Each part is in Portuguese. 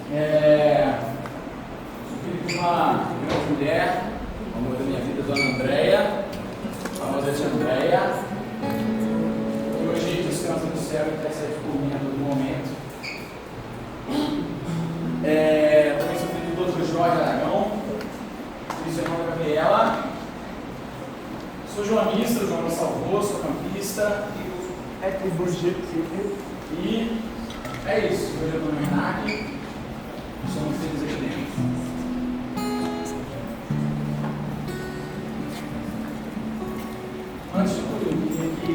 Sou filho de uma grande mulher, amor da minha vida, Dona Andréia, famosa tia Andréia, que hoje descansa no céu e intercede por mim a todo momento. Também sou filho do Dr. Jorge Aragão, filho da irmã Gabriela. Sou joanista, o João me salvou, sou campista. E é isso, hoje eu estou no Renac, somos filhos aqui dentro. Antes de tudo, eu queria que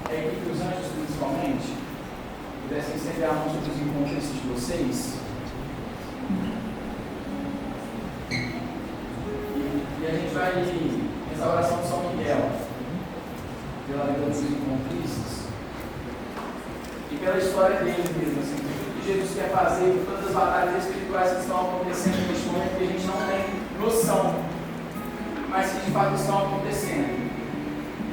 a equipe dos anjos, principalmente, pudessem estender a mão sobre os encontros de vocês. E a gente vai nessa oração de São Miguel, pela vida dos encontristas e pela história dele mesmo, assim, tudo que Jesus quer fazer, todas as batalhas espirituais que estão acontecendo neste momento que a gente não tem noção, mas que de fato estão acontecendo.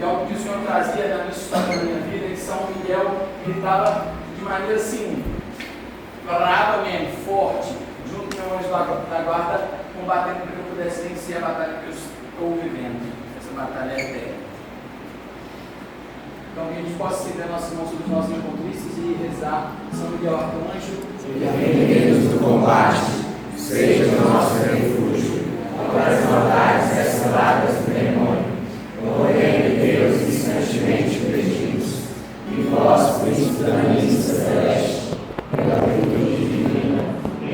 E algo que o Senhor trazia na minha história, da minha vida, é que São Miguel estava de maneira assim, brava mesmo, forte, junto com o anjo da guarda, combatendo para que eu pudesse vencer a batalha que eu estou vivendo. Essa batalha é eterna. Então, que a gente possa estender a nossa mão sobre os nossos encontristas e rezar São Miguel Arcanjo. Defende-nos do combate, seja o nosso refúgio contra as maldades e as ciladas do demônio. O reino de Deus instantemente pedidos, e vós, príncipe da milícia celeste, pela virtude divina,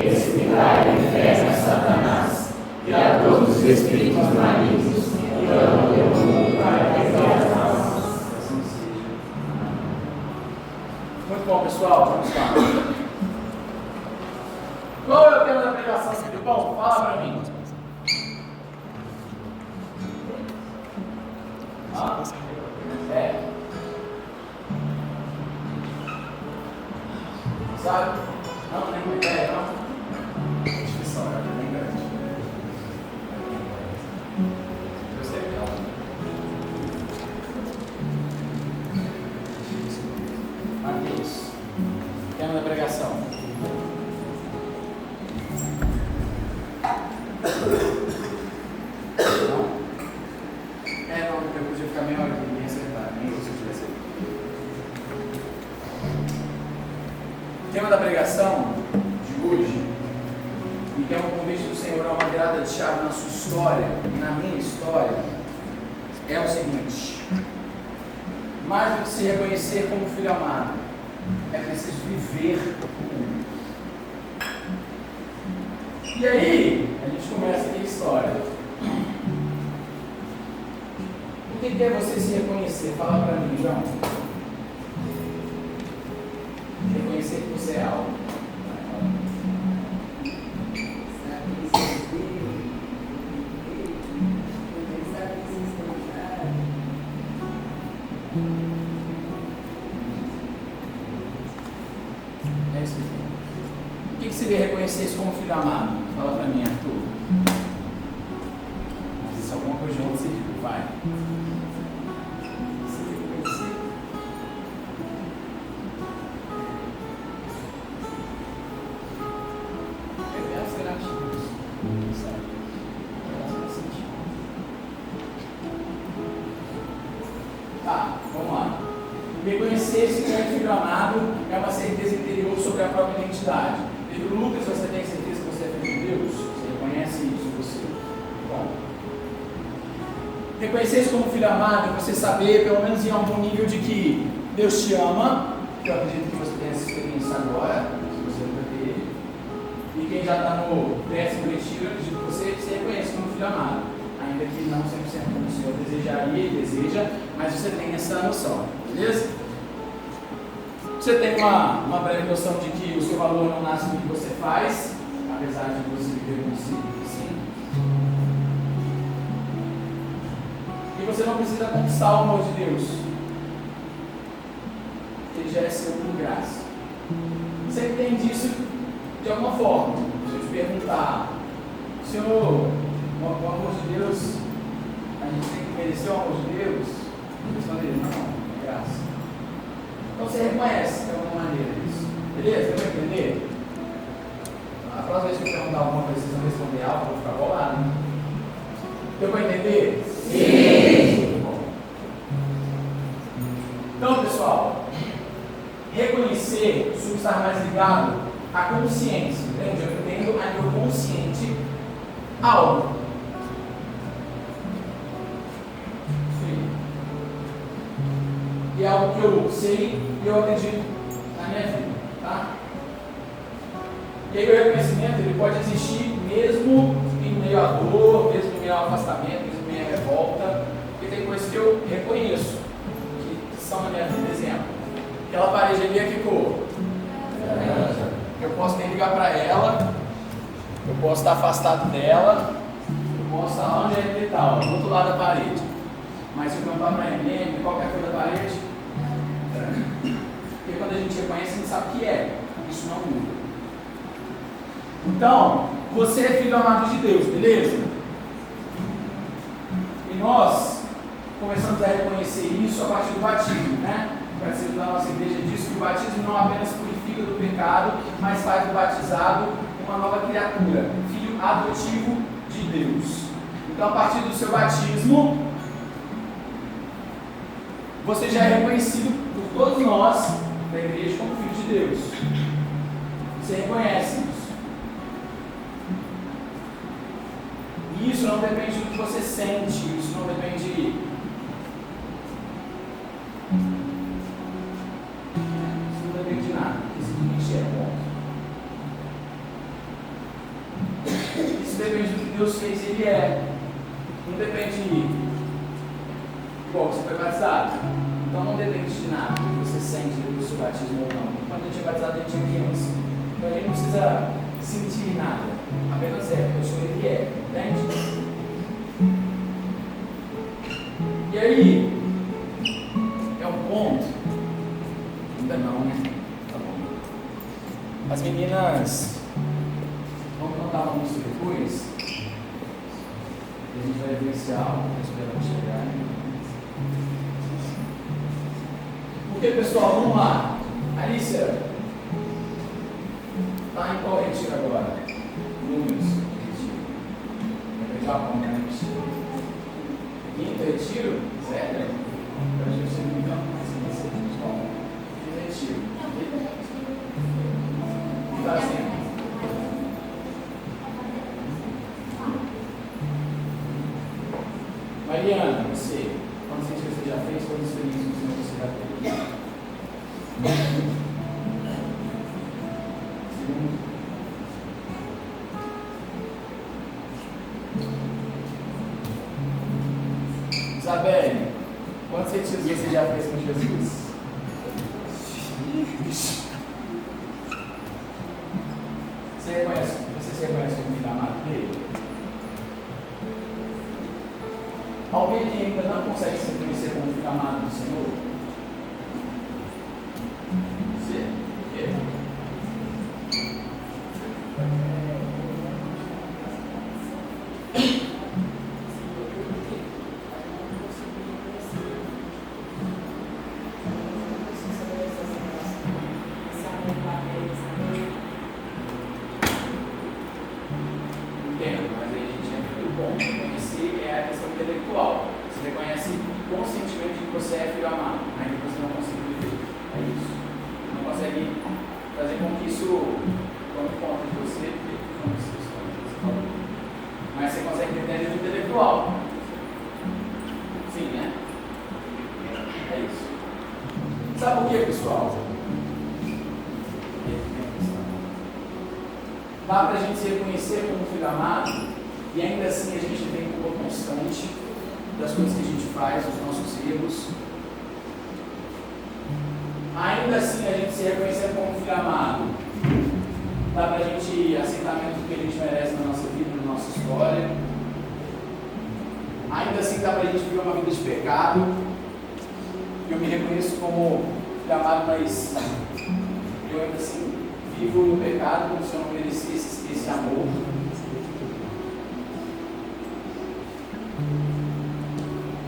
explitai o inferno a Satanás e a todos os espíritos malignos que andam pelo mundo para perder as almas. Muito bom, pessoal. Vamos lá. Qual é o tema da pregação, Filipão? Fala para mim. Sabe? Não, nem uma ideia, não. Difícil, é bem grande. Eu sei que não. Mateus, tema da pregação. Não? Não, eu podia ficar meia hora aqui, nem acertar, nem se eu tivesse. O tema da pregação de hoje, e que é um convite do Senhor a uma virada de chave na sua história e na minha história, é o seguinte: mais do que se reconhecer como filho amado, é preciso viver como. E aí, a gente começa aqui a história. O que é você se reconhecer? Fala para mim, João. Reconhecer que você é algo. É isso aqui. O que seria reconhecer isso como filho amado? Fala para mim, Arthur. Mas isso é alguma coisa de outro sentido. Vai. Tá, vamos lá. Reconhecer-se como filho amado é uma certeza interior sobre a própria identidade. Livro Lucas, você tem certeza que você é filho de Deus? Você reconhece isso em você? Bom. Reconhecer-se como filho amado é você saber, pelo menos em algum nível, de que Deus te ama. Eu acredito que você tem essa experiência agora, se você nunca teve. E quem já está no 10º retiro, eu acredito que você se reconhece como filho amado. Ainda que não 100% como o Senhor desejaria e deseja, mas você tem essa noção, beleza? Você tem uma breve noção de que o seu valor não nasce do que você faz, apesar de você viver consigo, sim. E você não precisa conquistar o amor de Deus. Ele já é seu por graça. Você entende isso de alguma forma. Se eu te perguntar, Senhor, o amor de Deus, a gente tem que merecer o amor de Deus? Responder, não, é graça. Então você reconhece de alguma maneira isso. Beleza? Deu para entender? próxima vez que eu perguntar alguma coisa, vocês vão responder algo, eu vou ficar bolado. Deu para entender? Sim! Bom. Então, pessoal, reconhecer, estar mais ligado à consciência. Entende? Eu entendo a nível consciente algo. Sim. E é algo que eu sei e eu acredito na minha vida. Tá? E aí o reconhecimento ele pode existir mesmo em meio à dor, mesmo em meio ao afastamento, mesmo em meio à revolta, porque tem coisas que eu reconheço, que são na minha vida. Exemplo, aquela parede ali é que cor? Eu posso nem ligar para ela, eu posso estar afastado dela, eu posso estar lá onde ele está, do outro lado da parede. Mas se eu perguntar para ele, qualquer coisa da parede, porque quando a gente reconhece, a gente sabe o que é. Isso não muda. Então, você é filho amado de Deus, beleza? E nós começamos a reconhecer isso a partir do batismo, né? O batismo da nossa igreja diz que o batismo não apenas purifica do pecado, mas faz do batizado uma nova criatura, filho adotivo de Deus. Então, a partir do seu batismo, você já é reconhecido por todos nós da igreja como filho de Deus. Você reconhece isso. E isso não depende do que você sente, isso não depende. Isso não depende de nada, isso simplesmente é bom. Isso depende do que Deus fez e Ele é. Não depende. Igual você foi batizado. Então não depende de nada do que você sente depois do seu batismo ou não. Quando a gente é batizado, a gente é criança. Então a gente não precisa sentir nada. Apenas é, porque o Senhor Ele é. Entende? E aí, é um ponto. Ainda não, né? Tá bom. As meninas vão cantar uma música depois. E a gente vai ver esse álbum, esperando chegar. Porque, pessoal, vamos lá. Alicia, está em qual retiro agora? Números. Japão, né? Quinto retiro? Sério? Eu acho que você não me mas quinto retiro. Está assim. Mariana, você, quantos retiros você já fez? Quantas experiências você já teve? Isabelle, quantos retiros você já fez com Jesus? Você se reconhece como filho amado dele? Alguém que ainda não consegue se reconhecer como filho amado do Senhor? Você? Dá para a gente se reconhecer como filho amado e ainda assim a gente tem culpa constante das coisas que a gente faz, dos nossos erros. Ainda assim a gente se reconhecer como filho amado. Dá para a gente aceitar menos do que a gente merece na nossa vida, na nossa história. Ainda assim dá para a gente viver uma vida de pecado. Eu me reconheço como filho amado, mas eu ainda assim vivo no pecado como se eu não merecesse esse amor.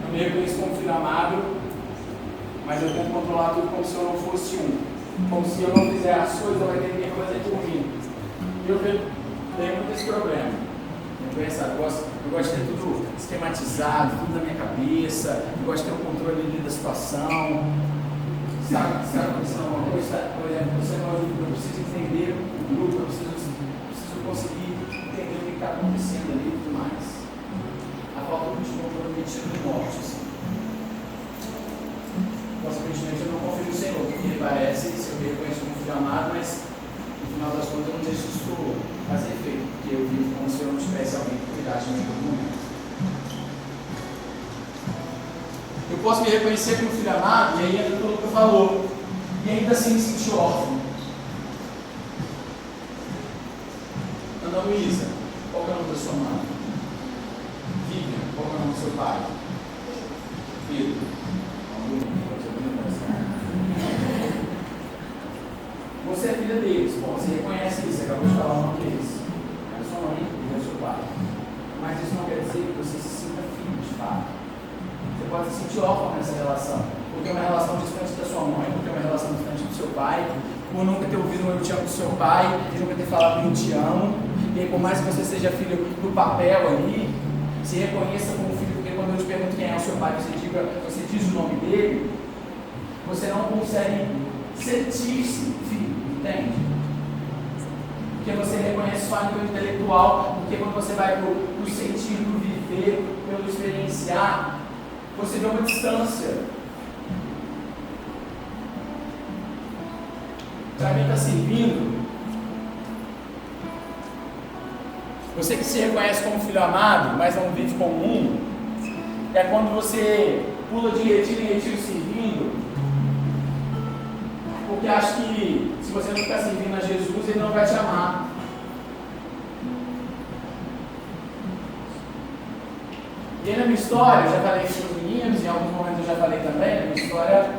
Eu me reconheço como filho amado, mas eu tento controlar tudo como se eu não fosse um. Como se eu não fizer as coisas, vai ter ninguém fazer por mim. Eu Tem muito esse problema. Eu gosto de ter tudo esquematizado, tudo na minha cabeça, eu gosto de ter o controle ali da situação. Sabe acontecendo uma coisa, por exemplo, eu preciso entender o grupo, eu preciso conseguir entender o que está acontecendo ali e tudo mais. A falta de controle me tira de morte. Assim. Consequentemente, eu não confio no Senhor, porque ele parece, se eu me reconheço como filho amado, mas no final das contas eu não deixo isso fazer efeito, porque eu vivo como se eu não tivesse alguém que cuidasse de mim em todo momento. Eu posso me reconhecer como filho amado, e aí entra tudo que eu falou, e ainda assim me sentir órfão. Ana Luísa, qual é o nome da sua mãe? Vivian, qual é o nome do seu pai? Pedro. Você é filha deles, bom, você reconhece isso, acabou de falar o nome deles. É a sua mãe e é o seu pai. Mas isso não quer dizer que você se sinta filho de fato. Você pode se sentir órfão nessa relação, porque é uma relação distante da sua mãe, porque é uma relação distante do seu pai, por nunca ter ouvido um eu te amo do seu pai, por nunca ter falado um eu te amo, e aí, por mais que você seja filho do papel ali, se reconheça como filho, porque quando eu te pergunto quem é o seu pai, você diz o nome dele, você não consegue sentir-se filho, entende? Porque você reconhece só a nível intelectual, porque quando você vai para o sentir, do viver, pelo experienciar, você vê uma distância. Para quem está servindo, você que se reconhece como filho amado, mas não vive como um, é quando você pula de retiro em retiro servindo, porque acha que se você não ficar servindo a Jesus, ele não vai te amar. E aí na minha história, eu já falei isso com os meninos, em alguns momentos eu já falei também, na minha história,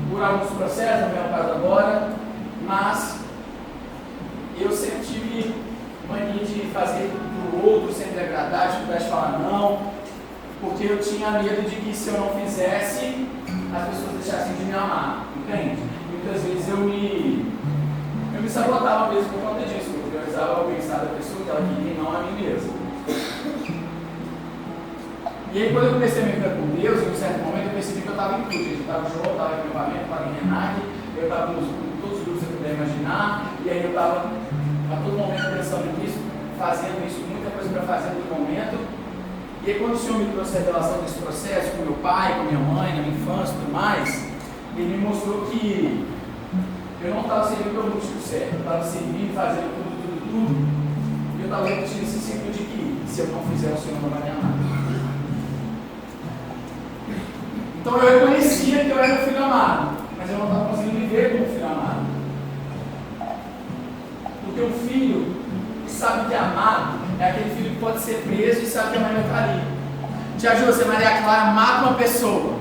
por alguns processos, não é o caso agora, mas eu sempre tive mania de fazer para o outro, sempre agradar, dificuldade de falar não, porque eu tinha medo de que se eu não fizesse, as pessoas deixassem de me amar, entende? Muitas vezes eu me sabotava mesmo por conta disso, porque eu precisava pensar da pessoa que ela queria e não a mim mesmo. E aí quando eu comecei a me vida com Deus, em um certo momento eu percebi que eu estava em tudo, eu estava no João, estava em acampamento, estava em Renac, eu estava em todos os grupos que você puder imaginar, e aí eu estava a todo momento pensando nisso, fazendo isso, muita coisa para fazer no momento. E aí quando o Senhor me trouxe a revelação desse processo com meu pai, com minha mãe, na minha infância e tudo mais, ele me mostrou que eu não estava servindo pelo motivo certo, eu estava servindo, fazendo tudo, e eu estava repetindo esse ciclo de que se eu não fizer, o Senhor não vai me amar. Então eu reconhecia que eu era filho amado, mas eu não estava conseguindo viver como filho amado. Porque um filho que sabe que é amado é aquele filho que pode ser preso e sabe que a mãe vai estar ali. Tia José Maria Clara mata uma pessoa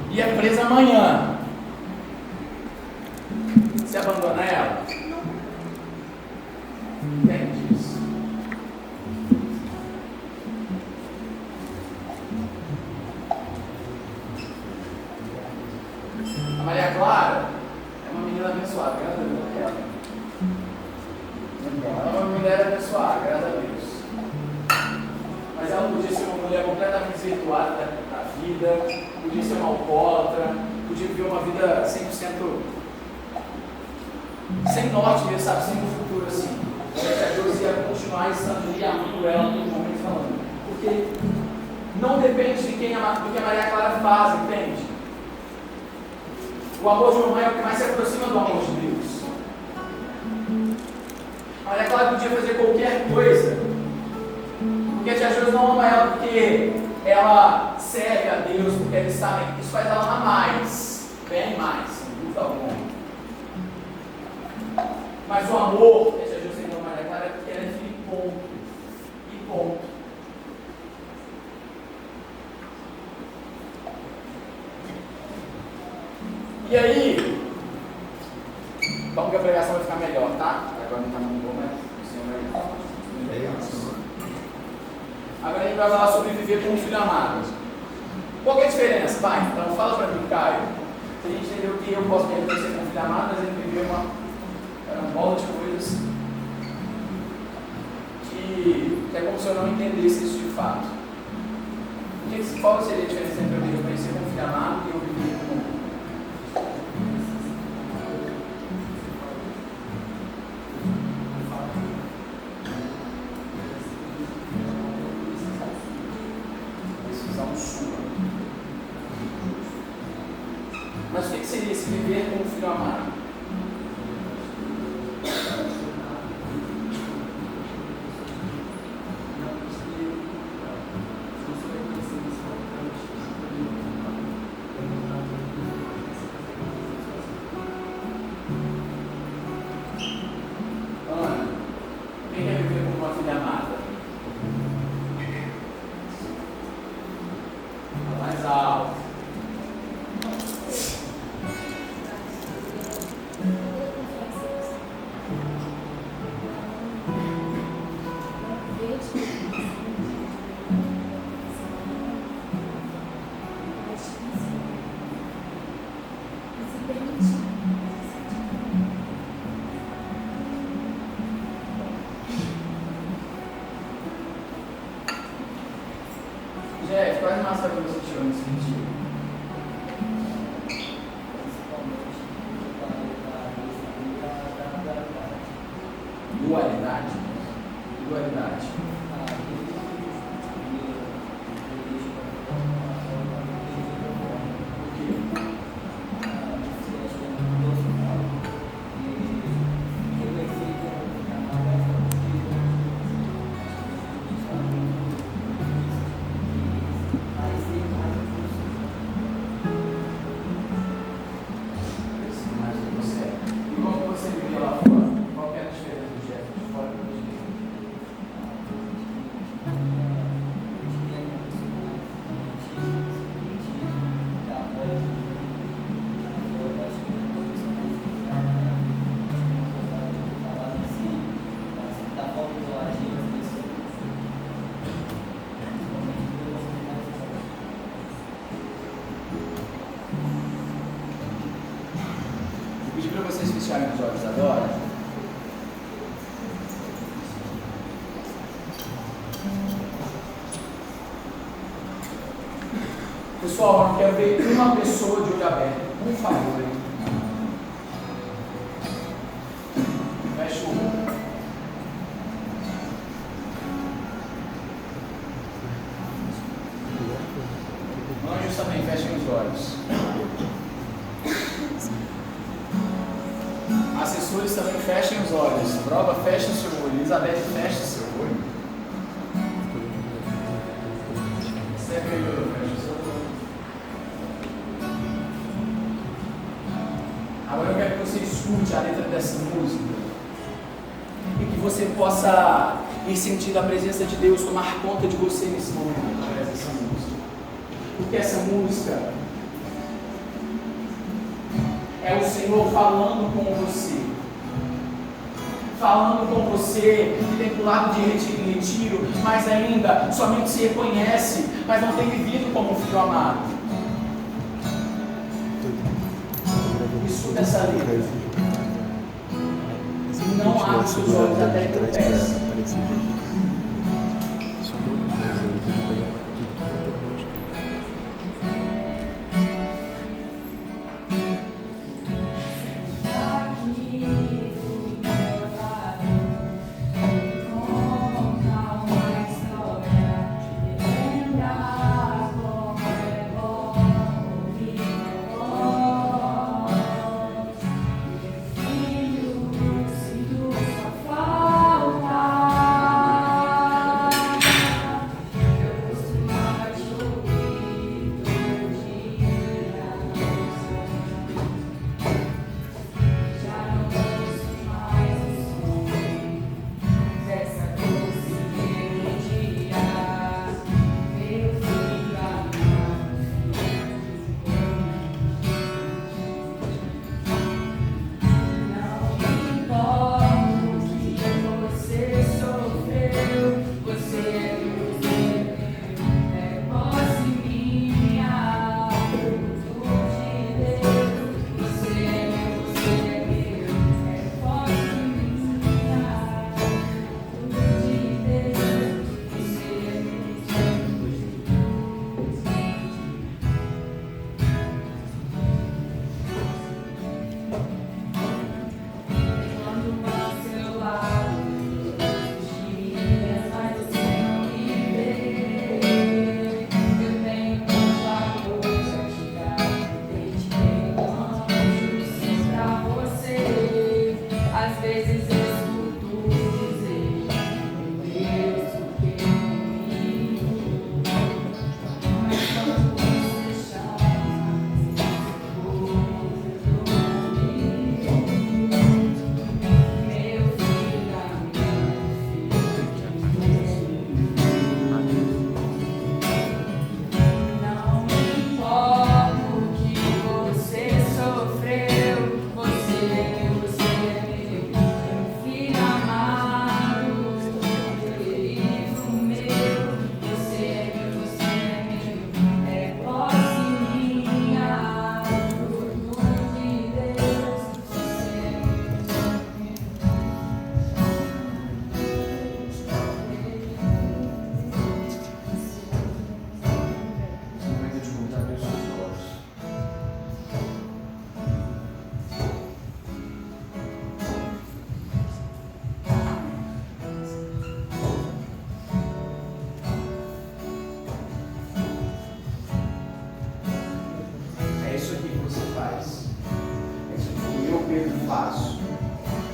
e é presa amanhã. Você abandona ela? Entende isso? A Maria Clara é uma menina abençoada, graças a Deus. Ela é uma mulher abençoada, graças a Deus. Mas ela podia ser uma mulher completamente desvirtuada da vida, podia ser uma alcoólatra, podia viver uma vida 100% sem norte mesmo, sabe? Sem um futuro assim. A Deus ia continuar estando ali, amando ela todo momento falando. Porque não depende de quem do que a Maria Clara faz, entende? O amor de uma mãe é o que mais se aproxima do amor de Deus. A Maria Clara podia fazer qualquer coisa, porque a tia José não ama ela porque ela serve a Deus, porque ela está bem. Isso faz ela amar mais, bem mais, sem dúvida alguma. Mas o amor que a tia José não ama a Maria Clara é porque ela é filha e ponto. E ponto. E aí, vamos que a pregação vai ficar melhor, tá? Agora não está muito bom, mas o Senhor vai. Agora a gente vai falar sobre viver como filho amado. Qual que é a diferença, pai? Então fala para mim, Caio. A gente entendeu que eu posso me reconhecer como filho amado, mas ele viveu uma bola de coisas. se eu não entendesse isso de fato. Qual seria a diferença entre eu me reconhecer como filho amado e eu viver como? Decisão sua. Mas o que seria esse viver como filho amado? Jeff, quais máscaras você tirou nesse sentido? Dualidade. Dualidade. Fecharem os olhos agora. Pessoal, eu quero ver uma pessoa de olho aberto. Por favor. Fecha o olho. Anjos também, fechem os olhos. Assessores também, fechem os olhos. Prova, feche o seu olho. Elizabeth, feche o seu olho. Servidor, feche o seu olho. Agora eu quero que você escute a letra dessa música e que você possa ir sentindo a presença de Deus tomar conta de você nesse momento através dessa música. Porque essa música é o Senhor falando com você. Falando com você que tem pulado de retiro em retiro, mas ainda somente se reconhece, mas não tem vivido como um filho amado. Escuta essa letra. Não abre seus olhos até que eu peça.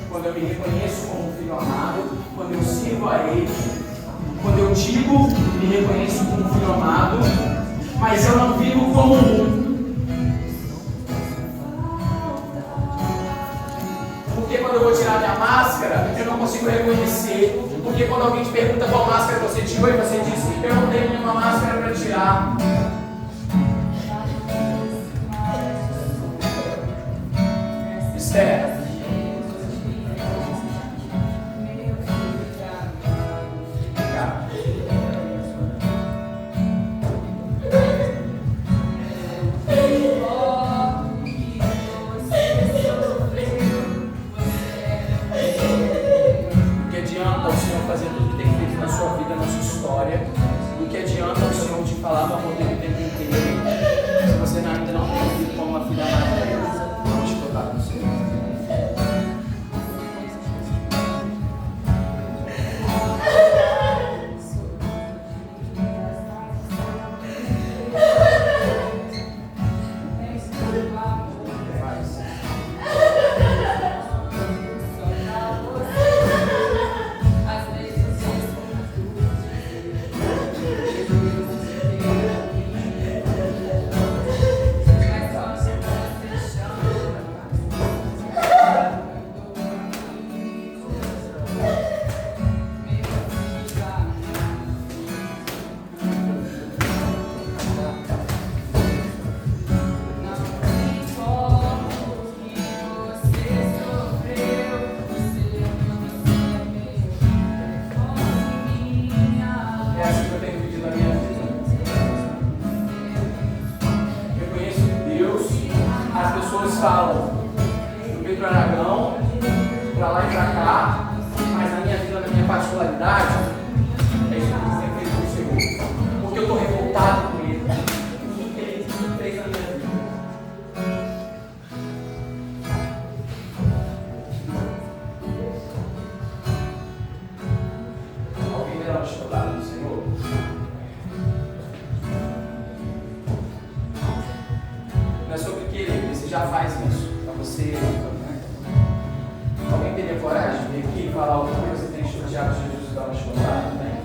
Quando eu me reconheço como filho amado, quando eu sirvo a Ele, quando eu digo, me reconheço como filho amado, mas eu não vivo como um. Porque quando eu vou tirar minha máscara, eu não consigo reconhecer. Porque quando alguém te pergunta qual máscara você tirou e você diz, eu não tenho nenhuma máscara para tirar. Esther. Falam do Pedro Aragão, pra lá e pra cá, mas na minha vida, na minha particularidade, é isso que Deus tem feito com o Senhor. Porque eu estou revoltado com Ele, com tudo que Ele fez na minha vida. Alguém verá uma chicotada do Senhor? Não é sobre querer, você já faz isso. Para você. Alguém teria coragem de vir aqui e falar alguma coisa que tem chateado Jesus e dar uma chicotada também?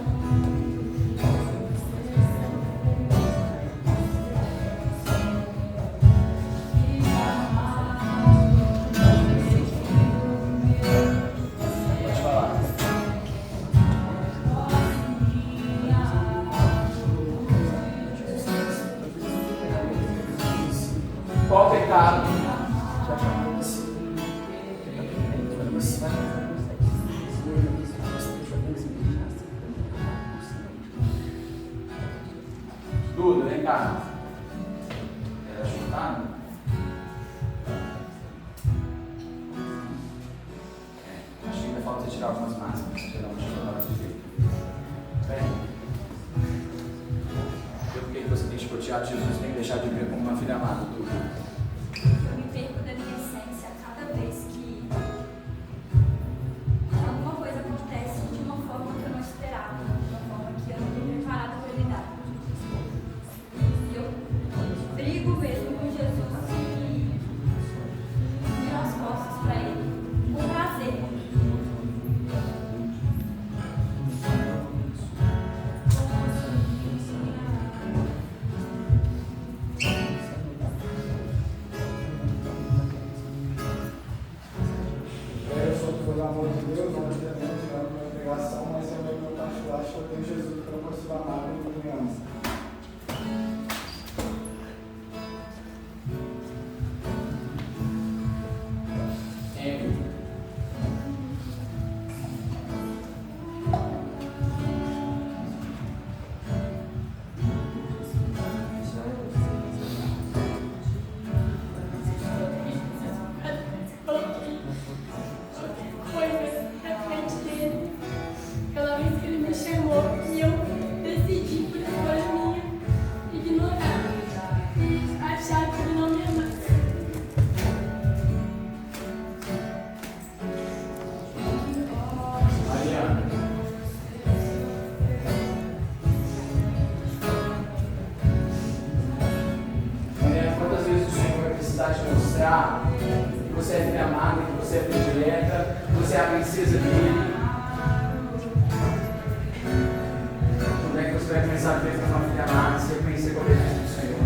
Pode falar. Qual pecado? Duda, vem cá. Era chutar? Acho que ainda falta tirar algumas máscaras. Você dá uma chutada de jeito. Vem. Pelo que você tem chicoteado, Jesus tem que deixar de ver como uma filha amada, Duda. Eu me perco da minha essência cada vez que alguma coisa acontece de uma forma que eu não esperava, de uma forma que eu não estou preparada para lidar. E eu brigo mesmo com Jesus e viro as costas para Ele, por prazer. sobre o amor de Deus, obviamente, não é uma pregação, mas é o meu particular, acho que eu tenho Jesus para aproximar de criança. Que você é filha amada, que você é predileta, que você é a princesa dele. Quando é que você vai começar a ver como uma filha amada, se reconhecer com a presença do Senhor?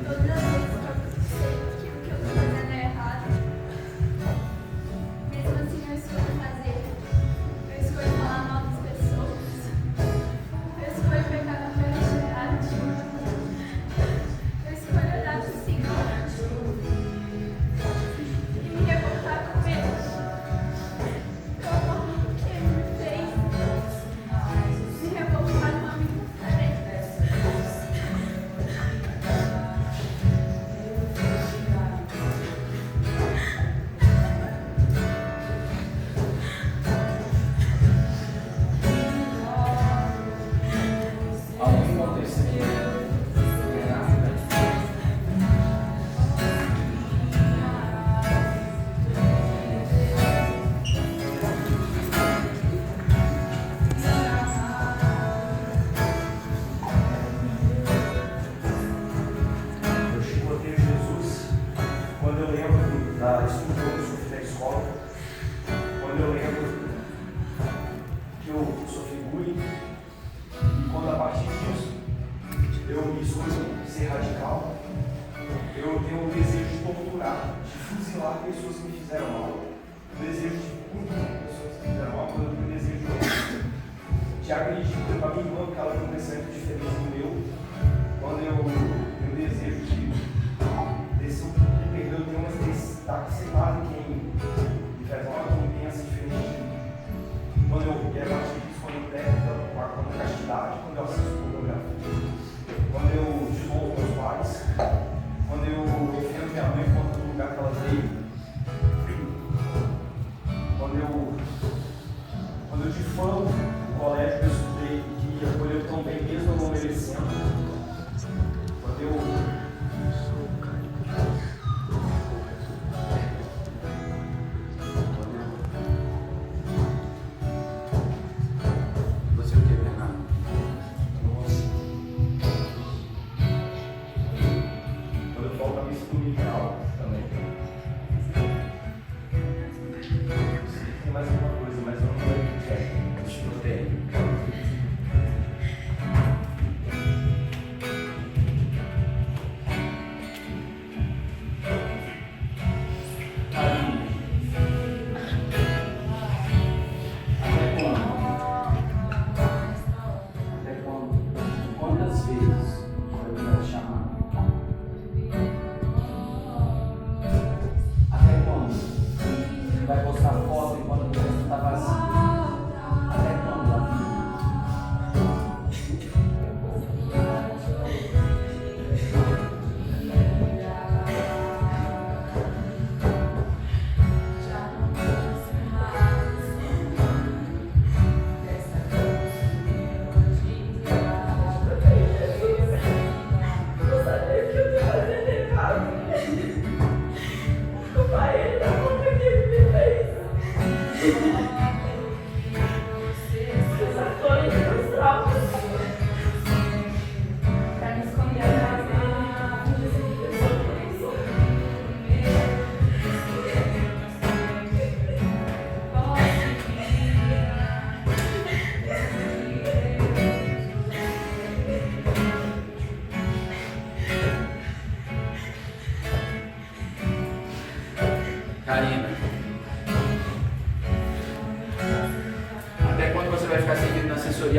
Todas as vezes que eu sei que o que eu estou fazendo é errado, mesmo assim eu escolho fazer. Eu escolho falar mal das pessoas. Eu escolho pecar na felicidade. Eu escolho olhar para o Senhor e me revoltar com Ele. Pelo amor que Ele me fez. Me revoltar numa vida diferente. Alguém aconteceu. Eu chicoteio Jesus quando eu lembro da estrutura que eu sofri na escola, quando eu lembro que eu sofri bullying, e quando a partir disso eu escolho ser radical, eu tenho o desejo de torturar, de fuzilar pessoas que me fizeram mal, o desejo de punir pessoas que me fizeram mal, quando eu tenho o desejo de agredir a minha irmã, porque ela tem um pensamento diferente do meu, quando eu tenho o desejo de eu tenho uma necessidade de ser mais quem me faz mal, quem pensa diferente de mim. Quando eu quero partir disso, quando eu pego a castidade, quando eu assisto pornografia, quando eu desmonto meus pais, quando eu defendo minha mãe contra o lugar que ela veio, quando eu difamo o colégio que eu estudei, que me acolheu tão bem, mesmo eu não merecendo, quando eu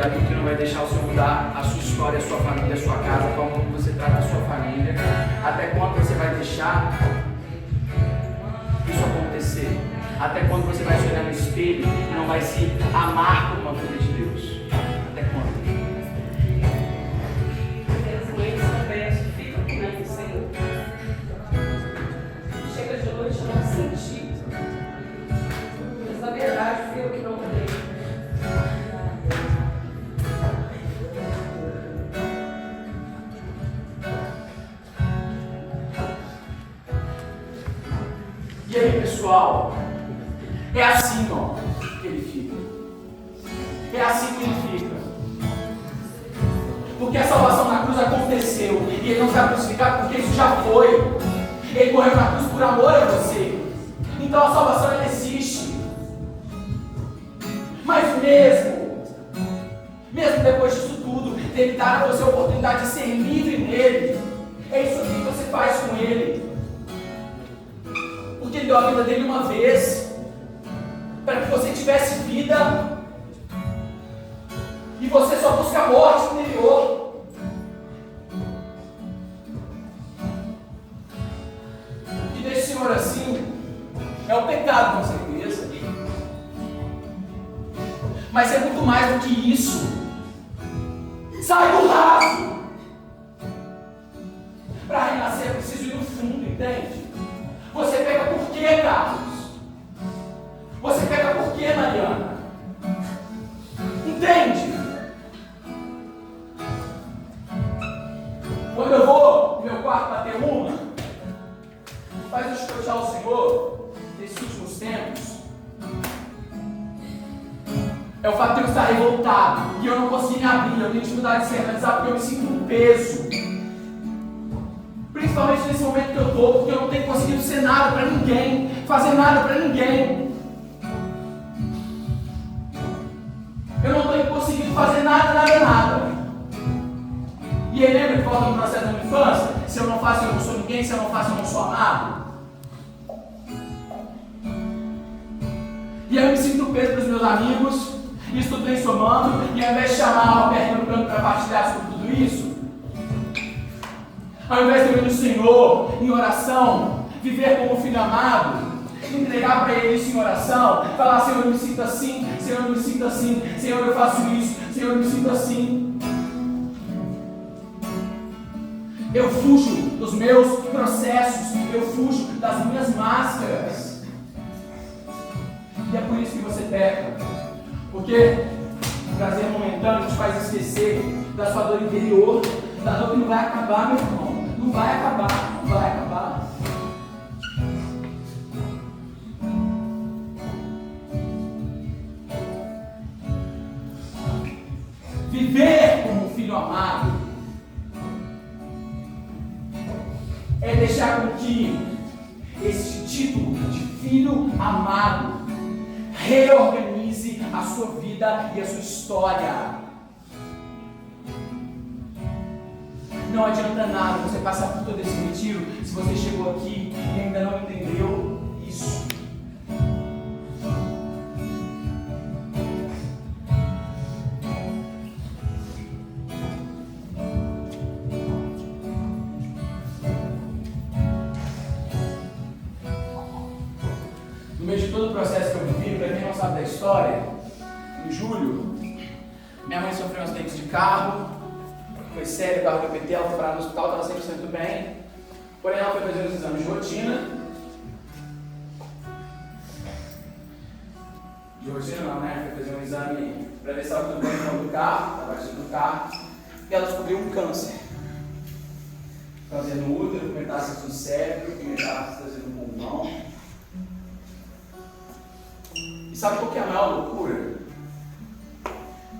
e aquilo que não vai deixar o Senhor mudar a sua história, a sua família, a sua casa, a forma como você trata a sua família. Até quando você vai deixar isso acontecer? Até quando você vai se olhar no espelho e não vai se amar como uma filha de Deus? Até quando? As mães também ficam comigo, Senhor. Chega de noite, eu não senti. Mas na verdade fui eu que não mudei. E aí, pessoal? É assim, ó, que ele fica. É assim que ele fica. Porque a salvação na cruz aconteceu. E ele não está crucificado porque isso já foi. Ele morreu na cruz por amor a você. Então a salvação ela existe. Mas mesmo depois disso tudo, ele dá a você a oportunidade de ser livre nele. É isso que você faz com ele. Porque ele deu a vida dele uma vez, para que você tivesse vida, e você só busca a morte interior. E deixa o Senhor assim, é um pecado com certeza, mas é muito mais do que isso. Sai do raso. Para renascer é preciso ir no fundo, entende? Você pega por quê, Carlos? Você pega por quê, Mariana? Entende? Quando eu vou no meu quarto bater uma, faz eu escutar o Senhor nesses últimos tempos, é o fato de eu estar revoltado e eu não conseguir me abrir, eu tenho dificuldade de se realizar porque eu me sinto um peso. Principalmente nesse momento que eu estou, porque eu não tenho conseguido ser nada para ninguém, fazer nada para ninguém. Eu não estou conseguindo fazer nada. E aí lembra que volta no processo da minha infância? Se eu não faço, eu não sou ninguém, se eu não faço, eu não sou amado. E aí eu me sinto peso para os meus amigos, isso tudo vem somando, e ao invés de chamar a perna no canto para partilhar sobre tudo isso, ao invés de eu ir no Senhor em oração, viver como filho amado, entregar para Ele isso em oração, falar: Senhor, eu me sinto assim, Senhor, eu me sinto assim, Senhor, eu faço isso, Senhor, eu me sinto assim. Eu fujo dos meus processos, eu fujo das minhas máscaras. E é por isso que você peca, porque o prazer momentâneo te faz esquecer da sua dor interior, da dor que não vai acabar, meu irmão. Não vai acabar. Viver como um filho amado é deixar com que esse título de filho amado reorganize a sua vida e a sua história. Não adianta nada você passar por todo esse retiro se você chegou aqui e ainda não entendeu isso. No meio de todo o processo que eu vivi, para quem não sabe da história, em julho, minha mãe sofreu um acidente de carro. Foi sério, o carro do PT, ela foi parar no hospital, estava 100% bem. Porém, ela foi fazer os exames de rotina. De rotina não, né? Foi fazer um exame para ver se estava tudo bem no fundo do carro, estava batido no carro. E ela descobriu um câncer. Câncer no útero, metástase no cérebro, metástase no pulmão. E sabe qual que é a maior loucura?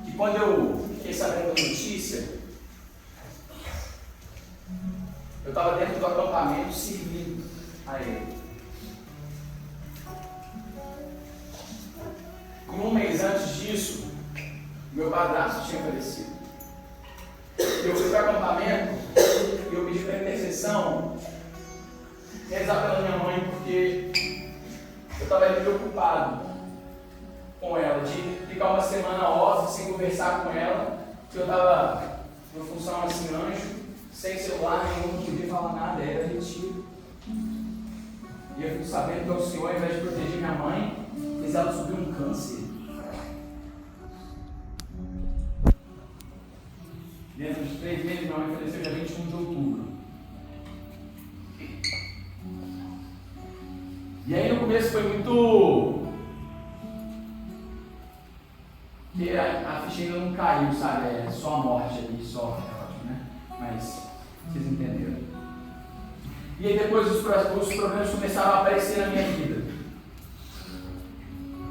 Que quando eu fiquei sabendo da notícia, eu estava dentro do acampamento servindo a ele. E um mês antes disso, meu padrasto tinha falecido. Eu fui para o acampamento e eu pedi para intercessão rezar pela minha mãe, porque eu estava preocupado. com ela, de ficar uma semana off, sem conversar com ela, que eu funcionava assim, anjo, sem celular nenhum, não podia falar nada, era retiro. E eu fico sabendo que o Senhor, ao invés de proteger minha mãe, fez ela subir um câncer. Dentro de 3 meses, minha mãe faleceu dia 21 de outubro. E aí no começo foi muito... Porque a ficha ainda não caiu, sabe? É só a morte ali, só, né? Mas vocês entenderam. E aí depois os problemas começaram a aparecer na minha vida.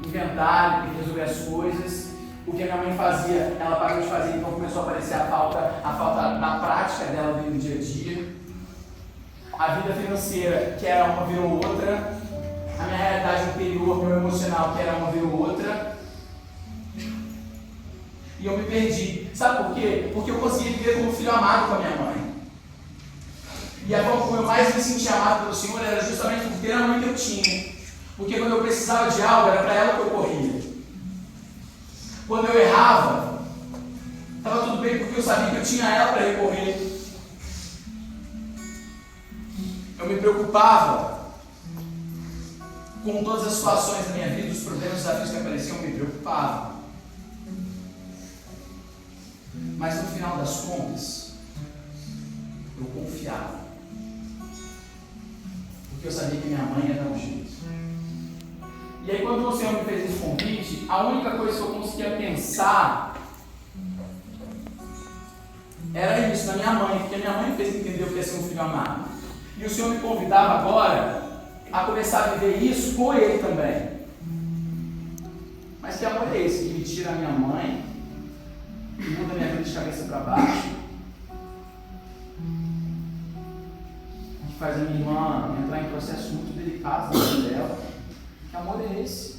Inventário, tem que resolver as coisas. O que a minha mãe fazia, ela parou de fazer, então começou a aparecer a falta na prática dela no dia a dia. A vida financeira, que era uma, virou outra. A minha realidade interior, meu emocional, que era uma, virou outra. E eu me perdi. Sabe por quê? Porque eu conseguia viver como filho amado com a minha mãe. E a forma como eu mais me sentia amado pelo Senhor era justamente por ter a mãe que eu tinha. Porque quando eu precisava de algo, era para ela que eu corria. Quando eu errava, estava tudo bem porque eu sabia que eu tinha ela para recorrer. Eu me preocupava com todas as situações da minha vida, os problemas, os desafios que apareciam, eu me preocupava. Mas no final das contas, eu confiava. Porque eu sabia que minha mãe ia dar um jeito. E aí quando o Senhor me fez esse convite, a única coisa que eu conseguia pensar era isso, na minha mãe, porque a minha mãe fez entender o que é ser um filho amado. E o Senhor me convidava agora a começar a viver isso com Ele também. Mas que amor é esse que me tira a minha mãe, que muda a minha vida de cabeça para baixo, que faz a minha irmã entrar em processos muito delicados na vida dela? Que amor é esse?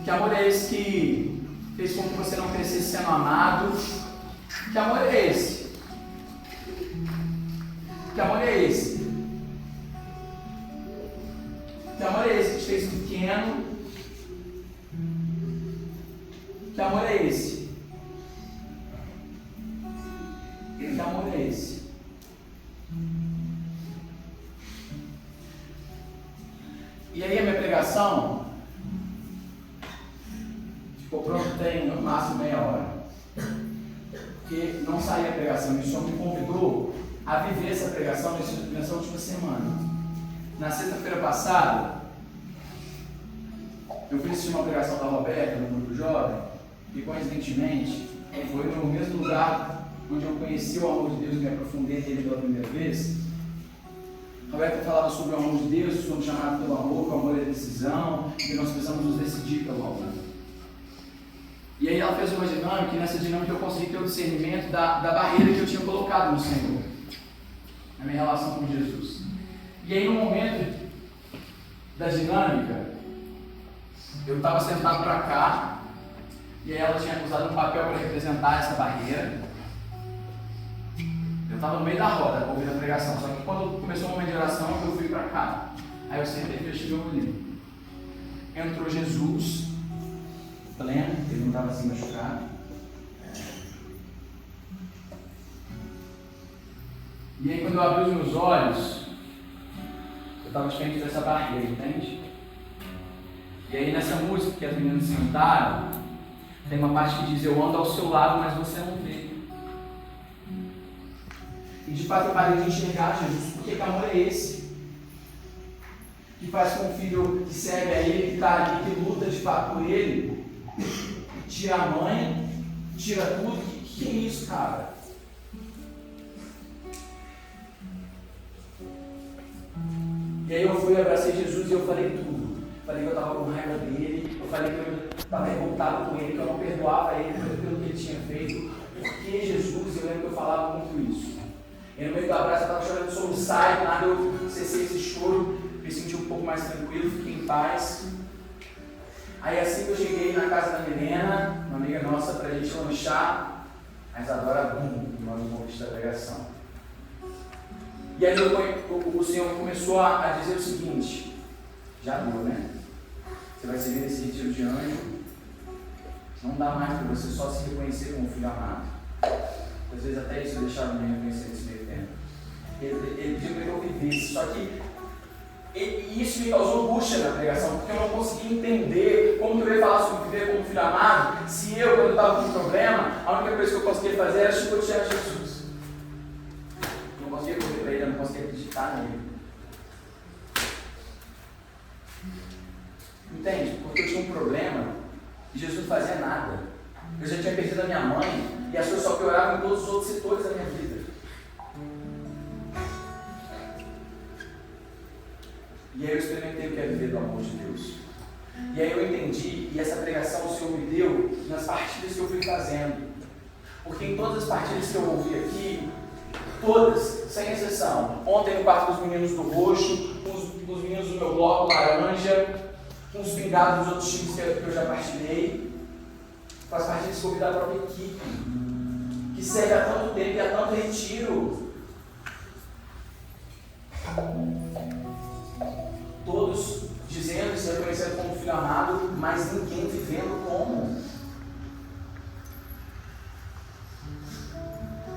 Que amor é esse que fez com que você não crescesse sendo amado? Que amor é esse? Que amor é esse? Que amor é esse que te fez pequeno? Que amor é esse? Que amor é esse? E aí a minha pregação ficou pronta tem no máximo meia hora. Porque não saía a pregação, e o Senhor me convidou a viver essa pregação nessa última semana. Na sexta-feira passada, eu fui assistir uma pregação da Roberta no grupo jovem, e coincidentemente foi no mesmo lugar onde eu conheci o amor de Deus e me aprofundei nele pela primeira vez. A Roberta falava sobre o amor de Deus, sobre o chamado pelo amor, que o amor é decisão, que nós precisamos nos decidir pelo amor. E aí ela fez uma dinâmica, e nessa dinâmica eu consegui ter o discernimento da barreira que eu tinha colocado no Senhor, na minha relação com Jesus. E aí no momento da dinâmica, eu estava sentado para cá, e aí ela tinha usado um papel para representar essa barreira. Eu estava no meio da roda, ouvindo a pregação, só que quando começou o momento de oração, eu fui para cá. Aí eu sentei e fechei meu olho. Entrou Jesus, pleno, ele não estava assim machucado. E aí quando eu abri os meus olhos, eu estava diferente dessa barreira, entende? E aí nessa música que as meninas cantaram, tem uma parte que diz: eu ando ao seu lado, mas você não vê. E de fato eu parei de enxergar Jesus, porque que amor é esse? Que faz com o filho que serve a Ele, que está ali, que luta de fato por Ele, tira a mãe, tira tudo. Que é isso, cara? E aí eu fui, abracei Jesus e eu falei tudo. Falei que eu estava com raiva dele, eu falei que eu estava revoltado com ele, que eu não perdoava ele pelo que ele tinha feito. Porque Jesus, eu lembro que eu falava muito isso. E no meio do abraço eu estava chorando soluçar, e nada eu cessei esse choro, me senti um pouco mais tranquilo, fiquei em paz. Aí assim que eu cheguei na casa da Milena, uma amiga nossa, para a gente lanchar, mas agora, nós vamos conquistar a pregação. E aí o Senhor começou a dizer o seguinte: já deu, né? Você vai servir nesse retiro de anjo. Não dá mais para você só se reconhecer como filho amado. Às vezes até isso deixaram de me reconhecer nesse meio tempo. Ele pediu para que eu vivesse, só que isso me causou angústia na pregação, porque eu não conseguia entender como que eu ia falar sobre viver como filho amado, se eu, quando eu estava com um problema, a única coisa que eu conseguia fazer era chicotear Jesus. Eu não conseguia correr para ele, eu não conseguia acreditar nele. Entende? Porque eu tinha um problema e Jesus não fazia nada. Eu já tinha perdido a minha mãe e as coisas só pioravam em todos os outros setores da minha vida. E aí eu experimentei o que é viver do amor de Deus. E aí eu entendi, e essa pregação o Senhor me deu nas partilhas que eu fui fazendo. Porque em todas as partilhas que eu ouvi aqui, todas, sem exceção, ontem no quarto dos meninos do roxo, os meninos do meu bloco laranja, uns pingados dos outros times que eu já partilhei, com as partilhas que eu ouvi da própria equipe, que serve há tanto tempo e há tanto retiro. Todos dizendo e se reconhecendo como filho amado, mas ninguém vivendo como.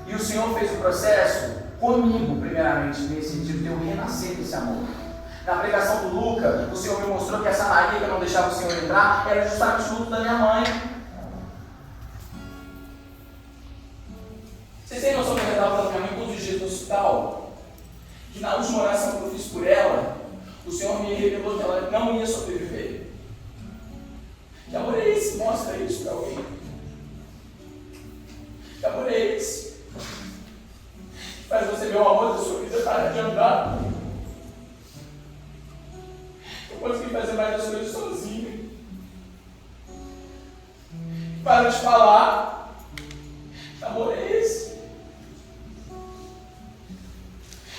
E o Senhor fez o processo comigo, primeiramente, nesse sentido de eu renascer desse amor. Na pregação do Luca, o Senhor me mostrou que essa Maria que eu não deixava o Senhor entrar era justamente o luto da minha mãe. Vocês têm noção que eu estava falando da minha mãe todos os dias no hospital? Que na última oração que eu fiz por ela, o Senhor me revelou que ela não ia sobreviver. Que amor é esse? Mostra isso para alguém. Que amor é esse? Faz você ver o amor da sua vida parar de andar. Eu consegui fazer mais as coisas sozinho. Para de falar. Que amor é esse?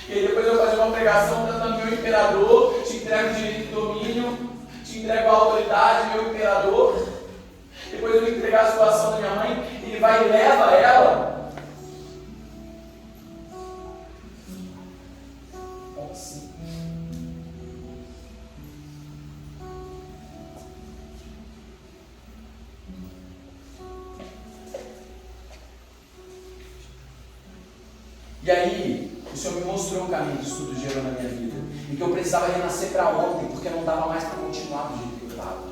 E aí depois eu vou fazer uma pregação tratando meu imperador, te entrego o direito de domínio, te entrego a autoridade, meu imperador. Depois eu vou entregar a situação da minha mãe, ele vai e leva ela. Como assim? E aí, o Senhor me mostrou um caminho que isso tudo gerou na minha vida. E que eu precisava renascer para ontem, porque não dava mais para continuar do jeito que eu estava.